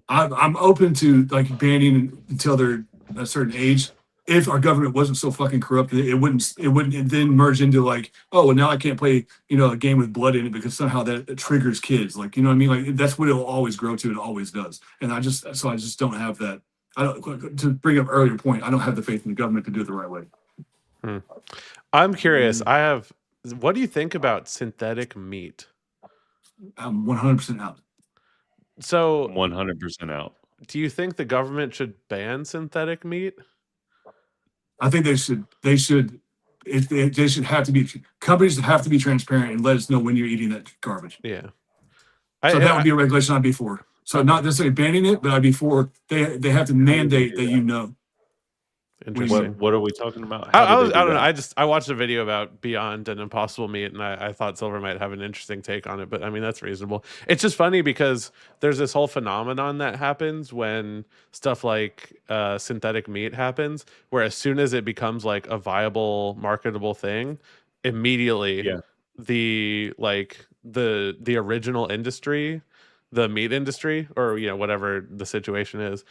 I'm open to like banning until they're a certain age. If our government wasn't so fucking corrupt, it wouldn't then merge into like, oh, well, now I can't play a game with blood in it because somehow that triggers kids. Like, you know what I mean? Like that's what it'll always grow to. It always does. And I just don't have that. I don't, to bring up earlier point, I don't have the faith in the government to do it the right way. I'm curious. What do you think about synthetic meat? I'm 100% out. So 100% out. Do you think the government should ban synthetic meat? I think they should. They should have to be companies that have to be transparent and let us know when you're eating that garbage. Yeah. So that would be a regulation I'd be for. So not necessarily banning it, but I'd be for they have to mandate that you know. Interesting. What are we talking about? I don't know. I watched a video about Beyond and Impossible Meat, and I thought Silver might have an interesting take on it. But I mean, that's reasonable. It's just funny because there's this whole phenomenon that happens when stuff like synthetic meat happens, where as soon as it becomes like a viable, marketable thing, immediately the original industry, the meat industry, or whatever the situation is,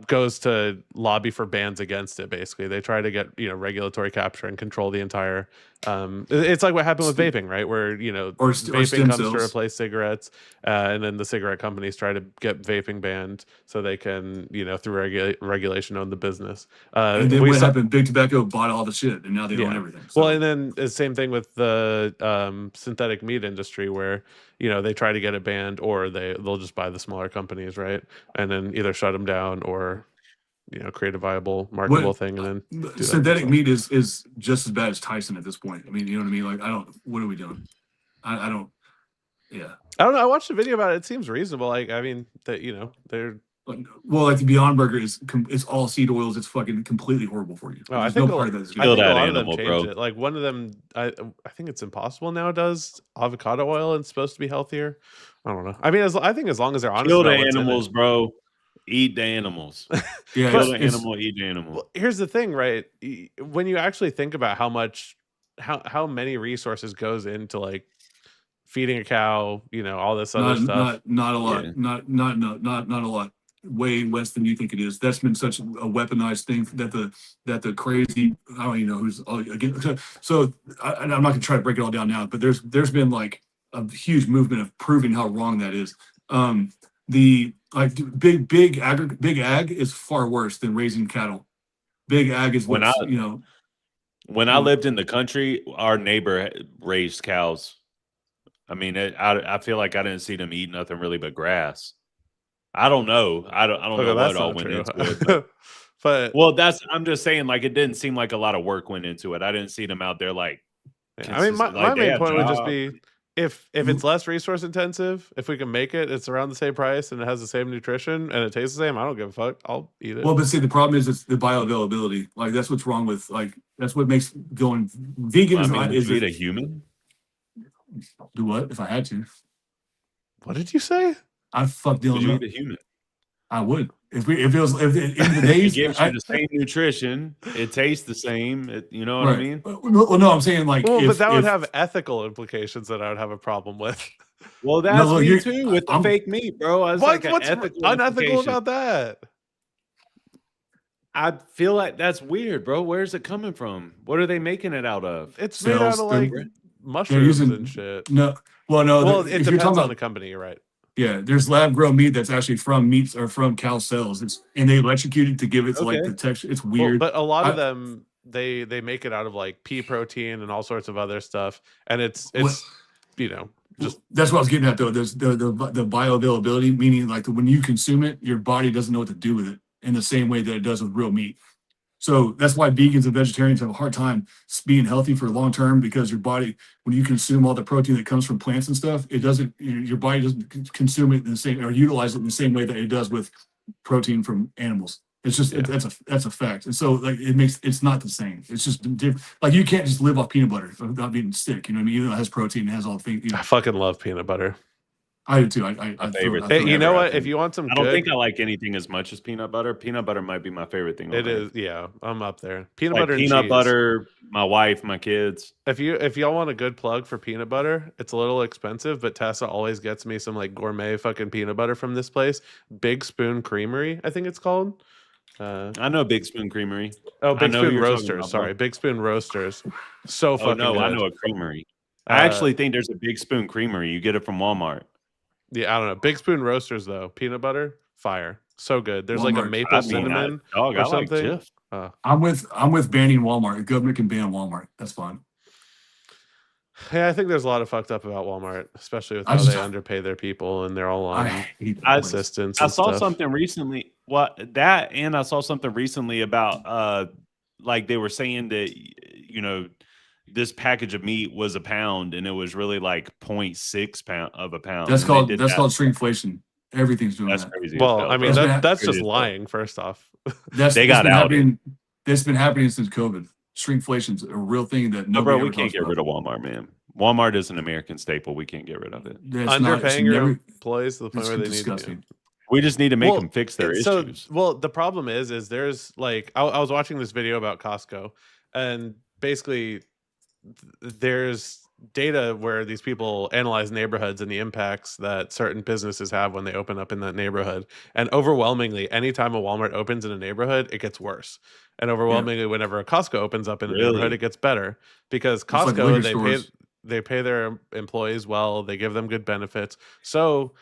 goes to lobby for bans against it. Basically, they try to get regulatory capture and control the entire. It's like what happened with vaping, right? Where vaping comes to replace cigarettes, and then the cigarette companies try to get vaping banned so they can through regulation own the business. And then what happened? Big Tobacco bought all the shit, and now they own everything. So. Well, and then the same thing with the synthetic meat industry, where they try to get it banned, or they'll just buy the smaller companies, right? And then either shut them down or create a viable, marketable thing, and then synthetic meat is just as bad as Tyson at this point. I mean, you know what I mean? Like, what are we doing? I don't. Yeah. I don't know. I watched a video about it. It seems reasonable. Like, I mean, that they're. Well, like the Beyond Burger it's all seed oils. It's fucking completely horrible for you. I think a lot of them changed it. Like one of them, I think it's Impossible now does avocado oil and it's supposed to be healthier. I don't know. I mean, I think as long as they're honest, kill the animals, bro. Eat the animals. Yeah, kill the animal, eat the animal. Well, here's the thing, right? When you actually think about how many resources goes into like feeding a cow, all this other stuff. Not a lot. Yeah. Not a lot. way less than you think it is. That's been such a weaponized thing that the crazy, I don't even know who's again. So I'm not gonna try to break it all down now, but there's been like a huge movement of proving how wrong that is. The like big ag is far worse than raising cattle. Big ag is When I what's, you know, when I lived in the country, our neighbor raised cows. I mean, I feel like I didn't see them eat nothing really but grass. I don't know. I don't know Okay, what that's all not went true. into it. But, But well, I'm just saying, like, it didn't seem like a lot of work went into it. I didn't see them out there like yeah, I mean, consistent, my like they main have point would just jobs. be if it's less resource intensive, if we can make it, it's around the same price and it has the same nutrition and it tastes the same. I don't give a fuck. I'll eat it. well, but see, the problem is it's the bioavailability. Like that's what's wrong with like that's what makes going vegan I is mean, not would is you eat a it, human? do what if I had to? What did you say? I'd fuck Would Dylan you up. eat a human? I would if it was if in the It days gives you the same nutrition. It tastes the same. You know what I right. mean? Well, no, I'm saying like Well, but that would if have ethical implications that I would have a problem with. Well, no, that's look, me too with the I'm fake meat, bro. It's like an What's ethical unethical implication. about that? I feel like that's weird, bro. Where's it coming from? What are they making it out of? It's made out cells. of They're, like they're mushrooms and using shit. no. Well, no. Well, it If you're talking depends on about the company, you're right. yeah, there's lab grown meat that's actually from meats or from cow cells. It's and they electrocute it to give it like Okay. the texture. It's Well, weird. but a lot of I- them they make it out of like pea protein and all sorts of other stuff, and it's What- you know just That's what I was getting at though. There's the bioavailability, meaning like when you consume it, your body doesn't know what to do with it in the same way that it does with real meat. So that's why vegans and vegetarians have a hard time being healthy for long term because your body, when you consume all the protein that comes from plants and stuff, it doesn't. Your body doesn't consume it in the same or utilize it in the same way that it does with protein from animals. It's just Yeah. that's a fact. And so like it's not the same. It's just different. Like you can't just live off peanut butter without being sick. You know what I mean? Even though it has protein, it has all the things. You know, I fucking love peanut butter. I do too. I My favorite throw Hey, thing you it. know ever, I what? If think. you want some I don't good, think I like anything as much as peanut butter. Peanut butter might be my favorite thing on it earth. is. Yeah, I'm up there. Peanut Like butter and peanut cheese. butter, my wife, my kids. If y'all want a good plug for peanut butter, it's a little expensive, but Tessa always gets me some like gourmet fucking peanut butter from this place, Big Spoon Creamery, I think it's called. I know Big Spoon Creamery. Oh, I Big know who Spoon you're talking Roasters. about, Sorry, bro. Big Spoon Roasters. So Oh fucking no, good. I know a creamery. I actually think there's a Big Spoon Creamery. You get it from Walmart. Yeah, I don't know. Big Spoon Roasters though, peanut butter, fire, so good. There's like a Walmart. maple I mean, cinnamon I or like something. Jif. I'm with banning Walmart. The government can ban Walmart. That's fine. Yeah, I think there's a lot of fucked up about Walmart, especially with how they underpay their people and they're all on I hate that place. assistance. I And saw stuff. something recently. That and I saw something recently about like they were saying that this package of meat was a pound and it was really like 0.6 pound of a pound. That's And they called did that's that. called shrinkflation. Everything's doing That's that. crazy. as Well, hell, I mean bro. That's that's just crazy as hell. lying. First off, That's They got been outed. happening. That's been happening since COVID. Shrinkflation's a real thing that No, nobody bro, ever we can't talks get about. rid of Walmart, man. Walmart is an American staple. We can't get rid of it. That's not. It's underpaying your never. employees to the point It's where they need disgusting. We just need to make Well, them fix their so issues. the problem is there's like I was watching this video about Costco, and basically there's data where these people analyze neighborhoods and the impacts that certain businesses have when they open up in that neighborhood. And overwhelmingly, anytime a Walmart opens in a neighborhood, it gets worse. And overwhelmingly, whenever a Costco opens up in a neighborhood, Really? it gets better because It's like Costco liquor stores. they pay their employees well, they give them good benefits. So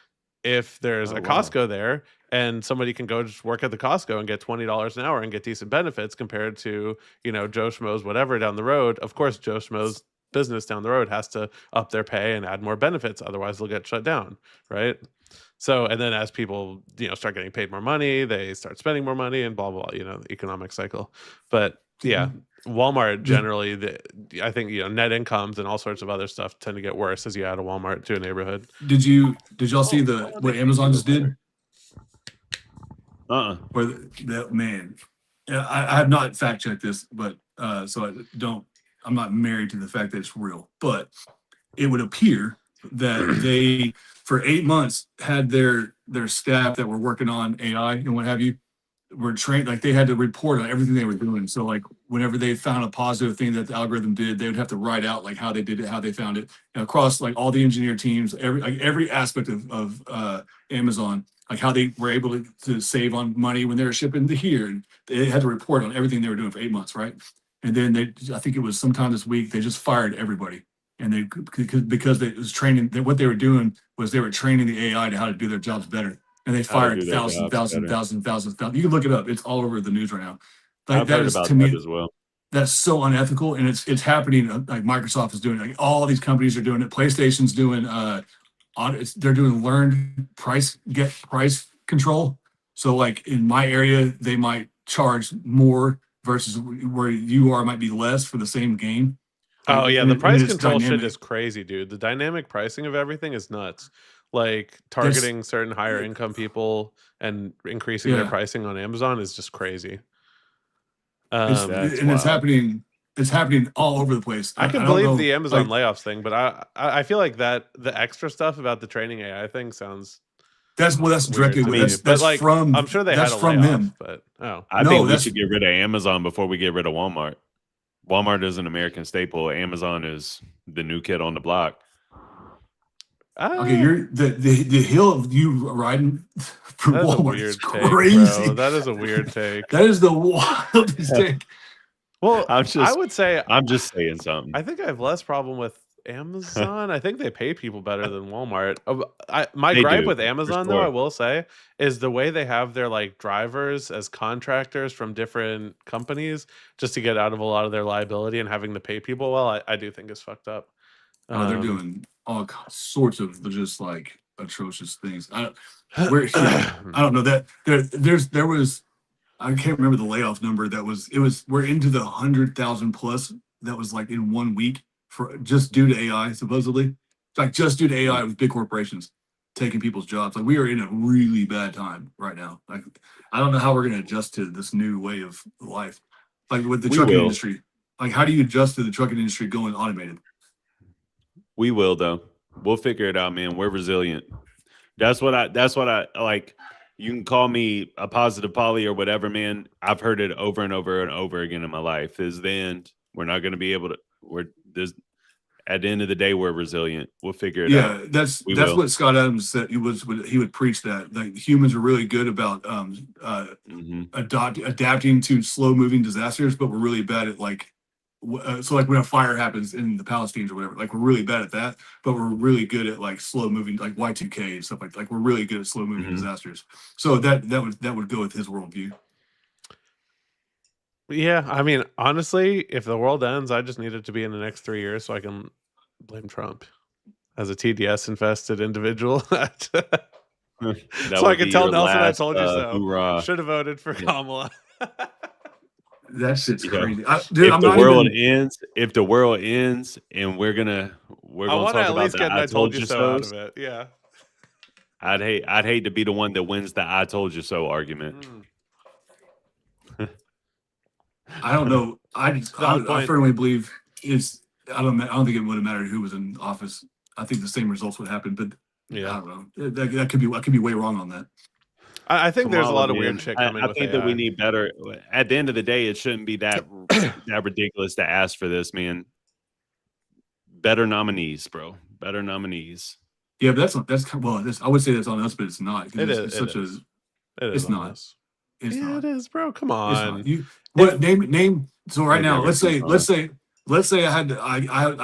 if there's Oh, a wow. Costco there and somebody can go just work at the Costco and get $20 an hour and get decent benefits compared to, Joe Schmo's whatever down the road, of course, Joe Schmo's business down the road has to up their pay and add more benefits. Otherwise they'll get shut down. Right. So, and then as people, start getting paid more money, they start spending more money and blah, blah, the economic cycle. But yeah, Walmart generally, I think, net incomes and all sorts of other stuff tend to get worse as you add a Walmart to a neighborhood. Did y'all see what Amazon just did? Where that man, yeah, I have not fact checked this, but I'm not married to the fact that it's real, but it would appear that they for 8 months had their staff that were working on AI and what have you were trained, like they had to report on everything they were doing. So like whenever they found a positive thing that the algorithm did, they would have to write out like how they did it, how they found it, and across like all the engineer teams, every aspect of Amazon like how they were able to save on money when they were shipping to here. And they had to report on everything they were doing for 8 months, right? And then I think it was sometime this week, they just fired everybody. And they, because it was training, what they were doing was they were training the AI to how to do their jobs better. And they How to fired do their thousands, jobs thousands, better. thousands, thousands, thousands. You can look it up. It's all over the news right now. Like I've that heard is, about to me, that as well. that's so unethical, and it's happening. Like Microsoft is doing it. Like all these companies are doing it. PlayStation's doing they're doing learned price control. So like in my area, they might charge more versus where you are might be less for the same game. Like, Oh yeah, and the price it's control shit dynamic. is crazy, dude. The dynamic pricing of everything is nuts. Like That's targeting certain higher income people and increasing their yeah. pricing on Amazon is just crazy. It's That's and it's wild. happening. It's happening all over the place. I can don't believe know, the Amazon like, layoffs thing, but I feel like that the extra stuff about the training AI thing sounds that's weird directly to with me. But that's like, from I'm sure they had a them. layoff, but I No, think we that's should get rid of Amazon before we get rid of Walmart. Walmart is an American staple. Amazon is the new kid on the block. okay. You're the hill of you riding for That is a Walmart is weird take, crazy. bro. That is a weird take. That is the wildest take. Well, I'm I would say just saying something. I think I have less problem with Amazon. I think they pay people better than Walmart. My They gripe do, with for Amazon, though, I sure. will say, is the way they have their like drivers as contractors from different companies just to get out of a lot of their liability and having to pay people well. I do think is fucked up. They're doing all sorts of just like atrocious things. I don't know that there was, I can't remember the layoff number. We're into the 100,000 plus. That was like in 1 week for just due to AI, supposedly. Like just due to AI with big corporations taking people's jobs. Like we are in a really bad time right now. Like I don't know how we're going to adjust to this new way of life. Like with the trucking industry. Like how do you adjust to the trucking industry going automated? We will though. We'll figure it out, man. We're resilient. That's what I like. You can call me a positive poly or whatever, man. I've heard it over and over and over again in my life. Is the end. We're not going to be able to. At the end of the day, we're resilient. We'll figure it out. Yeah, that's what Scott Adams said. He would preach that like humans are really good about adapting to slow moving disasters, but we're really bad at like so like when a fire happens in the Palestinians or whatever, like we're really bad at that, but we're really good at like slow moving, like Y2K and stuff like we're really good at slow moving disasters. So that would go with his worldview. Yeah, I mean, honestly, if the world ends, I just need it to be in the next 3 years so I can blame Trump as a TDS infested individual. So I can tell Nelson I told you so. Should have voted for Kamala. That shit's crazy. If the world ends and we're gonna talk about the I told you so out of it. Yeah. I'd hate to be the one that wins the I told you so argument. I don't know. I firmly believe I don't think it would have mattered who was in office. I think the same results would happen, but yeah, I don't know. That could be. I could be way wrong on that. I think there's a lot of weird shit coming. I think that we need better. At the end of the day, it shouldn't be that ridiculous to ask for this, man. Better nominees, bro. Better nominees. Yeah, but I would say that's on us, but it's not. It's not. It is, bro. Come on. Name. So right now, let's say I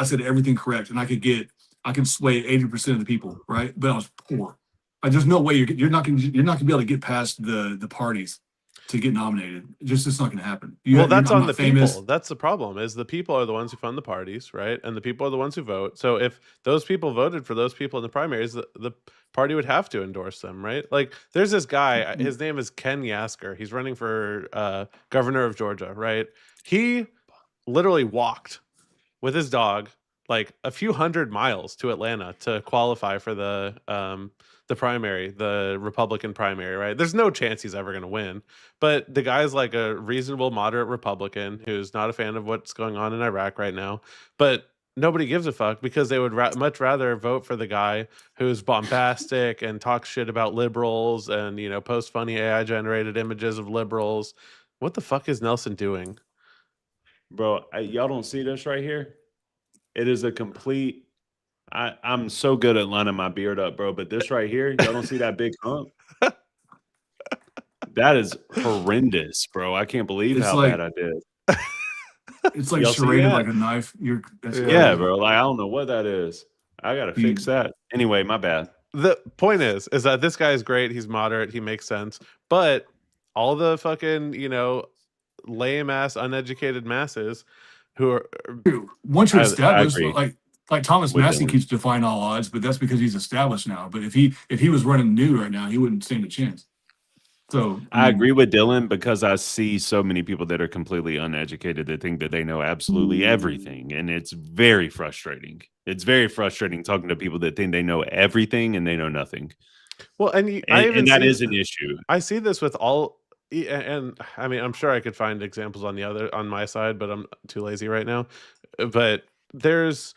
said everything correct, and I could sway 80% of the people, right? But I was poor. Like, there's no way you're not gonna be able to get past the parties to get nominated. It's not gonna happen. That's on the people. That's the problem. Is the people are the ones who fund the parties, right? And the people are the ones who vote. So if those people voted for those people in the primaries, the party would have to endorse them, right? Like there's this guy. His name is Ken Yasker. He's running for governor of Georgia, right? He literally walked with his dog like a few hundred miles to Atlanta to qualify for the primary, the Republican primary, right? There's no chance he's ever going to win, but the guy's like a reasonable, moderate Republican who's not a fan of what's going on in Iraq right now, but nobody gives a fuck because they would much rather vote for the guy who's bombastic and talks shit about liberals and, post funny AI generated images of liberals. What the fuck is Nelson doing? Bro, y'all don't see this right here? It is a complete I'm so good at lining my beard up, bro. But this right here, y'all don't see that big hump? That is horrendous, bro. I can't believe It's how like bad I did. it's like Y'all see serrated that? like a knife. That's Yeah. Yeah, crazy. bro. Like I don't know what that is. I gotta fix that. Anyway, my bad. The point is that this guy is great. He's moderate. He makes sense. But all the fucking, lame ass uneducated masses who are Once you're I established, agree like Thomas with Massey Dylan. keeps defying all odds, but that's because he's established now. But if he was running new right now, he wouldn't stand a chance. So I agree with Dylan because I see so many people that are completely uneducated that think that they know absolutely everything. And it's very frustrating. It's very frustrating talking to people that think they know everything and they know nothing. well, and that is an issue. I see this with all, and I mean, I'm sure I could find examples on my side, but I'm too lazy right now. But there's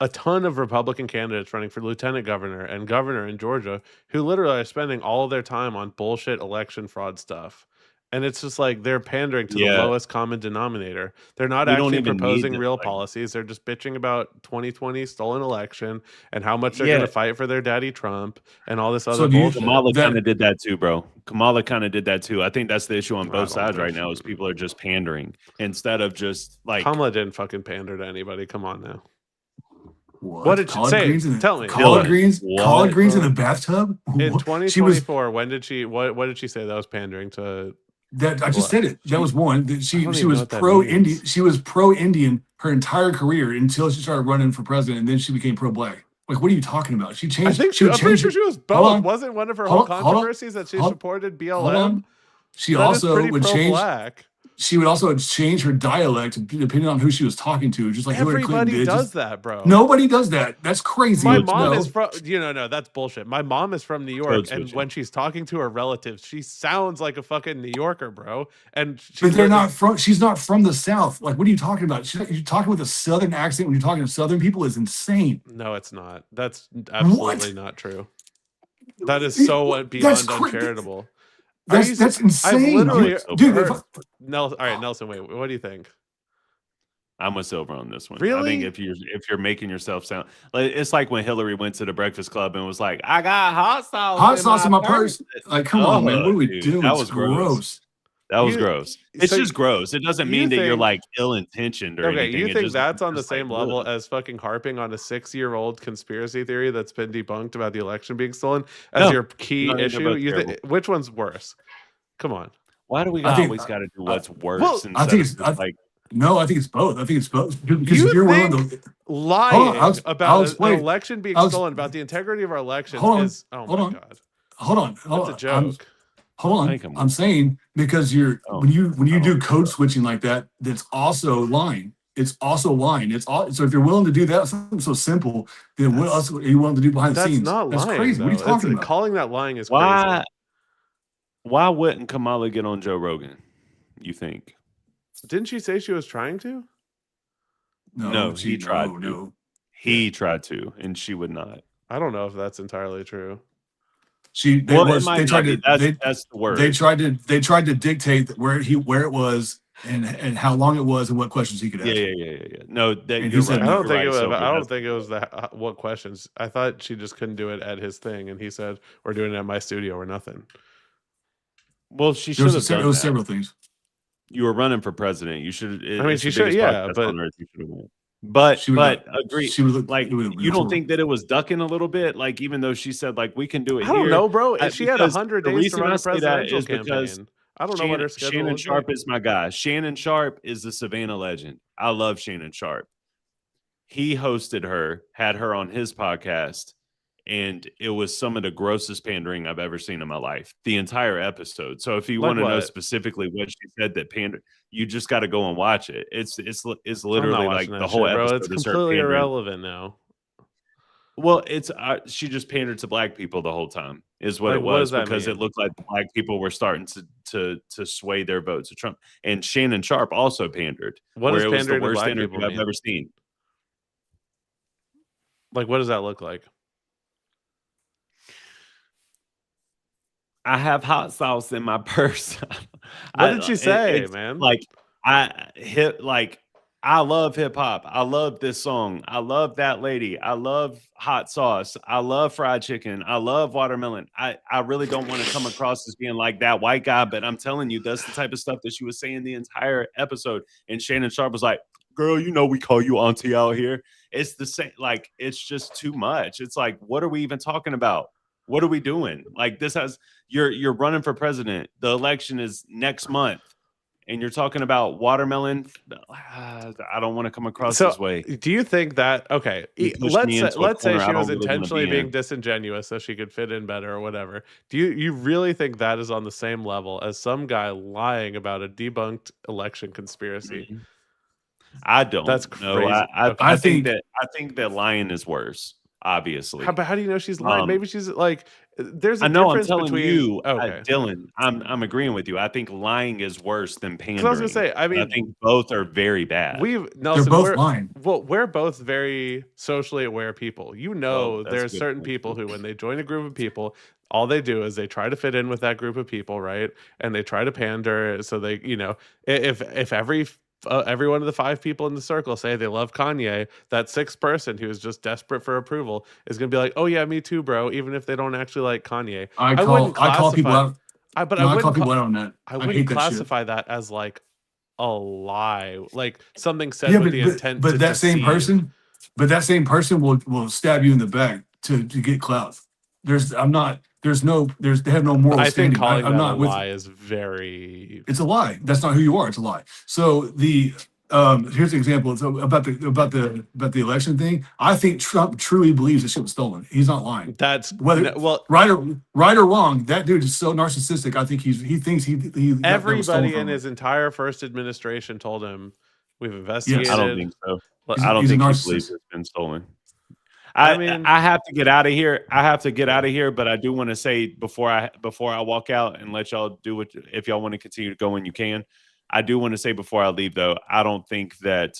a ton of Republican candidates running for lieutenant governor and governor in Georgia who literally are spending all of their time on bullshit election fraud stuff. And it's just like they're pandering to the Yeah. lowest common denominator. They're not We don't actually even need proposing that, real like- policies. They're just bitching about 2020 stolen election and how much they're Yeah. going to fight for their daddy Trump and all this So other do you- bullshit. Kamala That- kind of did that too, bro. Kamala kind of did that too. I think that's the issue on I both don't sides think right she now is did. people are just pandering instead of just like Kamala didn't fucking pander to anybody. Come on now. What did she collard say? greens in the, Tell me. collard Dylan, greens, what, collard greens in bro? the bathtub. In What? 2024, when did she what did she say that was pandering to? That I just said it. That was one. That I she don't she even know was what that pro Indian. means. She was pro Indian her entire career until she started running for president, and then she became pro black. Like, what are you talking about? She I changed. think she would I'm pretty change sure her- she was Hold both. on. Wasn't one of her Hold whole on, hold on, controversies that she hold- supported Hold BLM? on. She That is also pretty would change. pro-black. She would also change her dialect depending on who she was talking to, just like Hillary Clinton Everybody did. does Just- that, bro. Nobody does that. That's crazy. My It's mom no. is from no, that's bullshit. My mom is from New York, Code and switching. when she's talking to her relatives, she sounds like a fucking New Yorker, bro. And she's But they're not from. She's not from the South. Like, what are you talking about? You're talking with a Southern accent when you're talking to Southern people is insane. No, it's not. That's absolutely not true. That is so beyond That's cra- uncharitable. That's I've insane, literally dude. heard, If Nelson. All right, Nelson. Wait, what do you think? I'm with Silver on this one. I Really? think if you're making yourself sound like it's like when Hillary went to the Breakfast Club and was like, "I got hot sauce, in my purse. Like, come on, man. What are we dude, doing? that It's was gross. That was You- gross. It's so just gross. It doesn't you mean that you're think- like ill intentioned or Okay, anything. you It think just- that's on the just like, same level ugh. as fucking harping on a 6-year-old conspiracy theory that's been debunked about the election being stolen as No. your key No, they're issue? both You terrible. think which one's worse? Come on. Why do we I think- always got to do what's worse? well, instead I think of it's- just like No, I think it's both. I think it's both. Because You if you're willing think to Lying I'll about an explain. election being I'll- stolen, about the integrity of our elections Hold on, is oh hold my on. god. hold on, That's a joke. hold I on. think I'm saying because you're Oh. when you do Oh. code switching like that, that's also lying. It's also lying. It's all so if you're willing to do that, something so simple, then what else are you willing to do behind the That's scenes? not That's lying. crazy. What are you though. talking It's- about? Calling that lying is why? crazy. Why wouldn't Kamala get on Joe Rogan? You think? Didn't she say she was trying to? No, he tried to. No. He tried to, and she would not. I don't know if that's entirely true. They might tried not to be. That's the word. they tried to dictate where it was and how long it was and what questions he could ask. Yeah. No, that And he you're said right. no. I don't think it was. Silver. I don't That's- think it was that. What questions? I thought she just couldn't do it at his thing, and he said, "We're doing it at my studio or nothing." Well, she There should was, have done that. several things. You were running for president. You should. I mean, she should. Yeah, but But She would agree. She would look Like, it would- you don't think that it was ducking a little bit? Like, even though she said, like, we can do it I don't here. know, bro. I- She had because 100 the days to reason run I a say that presidential is because campaign. I don't know what her schedule Shannon is. Sharp is my guy. Shannon Sharp is the Savannah legend. I love Shannon Sharp. He hosted her, had her on his podcast, and it was some of the grossest pandering I've ever seen in my life. The entire episode. So if you Like want to know what? specifically what she said that pander, you just got to go and watch it. It's I'm not literally like watching the that whole shit, bro. episode It's is her completely pandering. irrelevant now. Well, it's she just pandered to black people the whole time, is what Like, it what was, does that because mean? it looked like black people were starting to sway their votes to Trump. And Shannon Sharp also pandered, What where does it was the pandering to worst black interview people I've mean? ever seen. Like, what does that look like? I have hot sauce in my purse. What did she say, man? Like I hit like I love hip hop. I love this song. I love that lady. I love hot sauce. I love fried chicken. I love watermelon. I really don't want to come across as being like that white guy, but I'm telling you, that's the type of stuff that she was saying the entire episode. And Shannon Sharp was like, girl, you know, we call you auntie out here. It's the same. Like, it's just too much. It's like, what are we even talking about? What are we doing? Like, this has, you're running for president. The election is next month. And you're talking about watermelon. I don't want to come across this way. Do you think that let's say she was intentionally being disingenuous so she could fit in better or whatever? Do you really think that is on the same level as some guy lying about a debunked election conspiracy? Mm-hmm. I don't. That's crazy. No, I think that lying is worse. Obviously, but how do you know she's lying? Maybe she's like, there's a I know. difference I'm telling between you, okay. Dylan. I'm agreeing with you. I think lying is worse than pandering. I was gonna say, I mean, I think both are very bad. They're both lying. Well, we're both very socially aware people. You know, there are certain people who, when they join a group of people, all they do is they try to fit in with that group of people, right? And they try to pander. So they, you know, if every one of the 5 people in the circle say they love Kanye, that 6th person who is just desperate for approval is going to be like, oh yeah, me too, bro, even if they don't actually like Kanye. I call people out. I call people out on that. I wouldn't classify that as like a lie, like something said with the intent but to that deceive. same person will stab you in the back to get clout. They have no moral I standing. think calling I'm that not a lie is very. It's a lie. That's not who you are. It's a lie. So here's an example. So about the election thing. I think Trump truly believes the shit was stolen. He's not lying. That's right or wrong. That dude is so narcissistic. I think he thinks he everybody in his entire first administration told him we've investigated. Yes. I don't think so. I don't think he believes it's been stolen. I mean, I have to get out of here. But I do want to say before I walk out and let y'all do it, if y'all want to continue to go when you can. I do want to say before I leave, though, I don't think that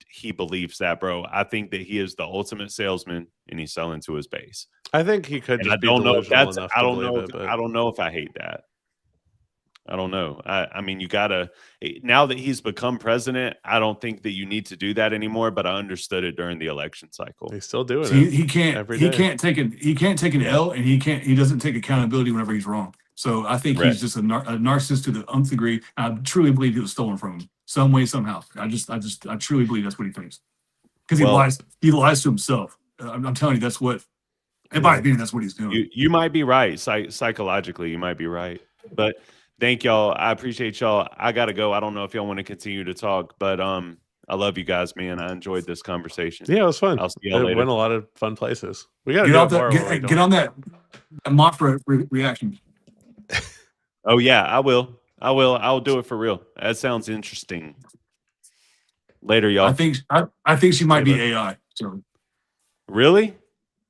he believes that, bro. I think that he is the ultimate salesman and he's selling to his base. I think he could. Just I don't know if that's. I don't know if I hate that. I don't know. I mean, you gotta, now that he's become president, I don't think that you need to do that anymore. But I understood it during the election cycle. He's still doing it. He can't take an L, and he doesn't take accountability whenever he's wrong. So I think he's just a narcissist to the nth degree. I truly believe it was stolen from him some way, somehow. I truly believe that's what he thinks, because he lies to himself. I'm telling you, that's what. In my opinion, that's what he's doing. You might be right. Psychologically, you might be right, but. Thank y'all. I appreciate y'all. I gotta go. I don't know if y'all want to continue to talk, but I love you guys, man. I enjoyed this conversation. Yeah, it was fun. I'll see y'all later. Went a lot of fun places. We gotta get on that Mothra reaction. Oh yeah, I will. I'll do it for real. That sounds interesting. Later, y'all. I think she might be AI. So really?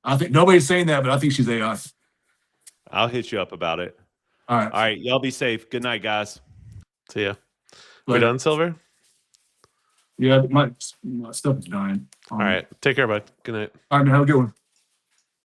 I think nobody's saying that, but I think she's AI. I'll hit you up about it. All right. Y'all be safe. Good night, guys. See ya. We done, Silver? Yeah, my stuff is dying. All right. Take care, bud. Good night. All right, man. Have a good one.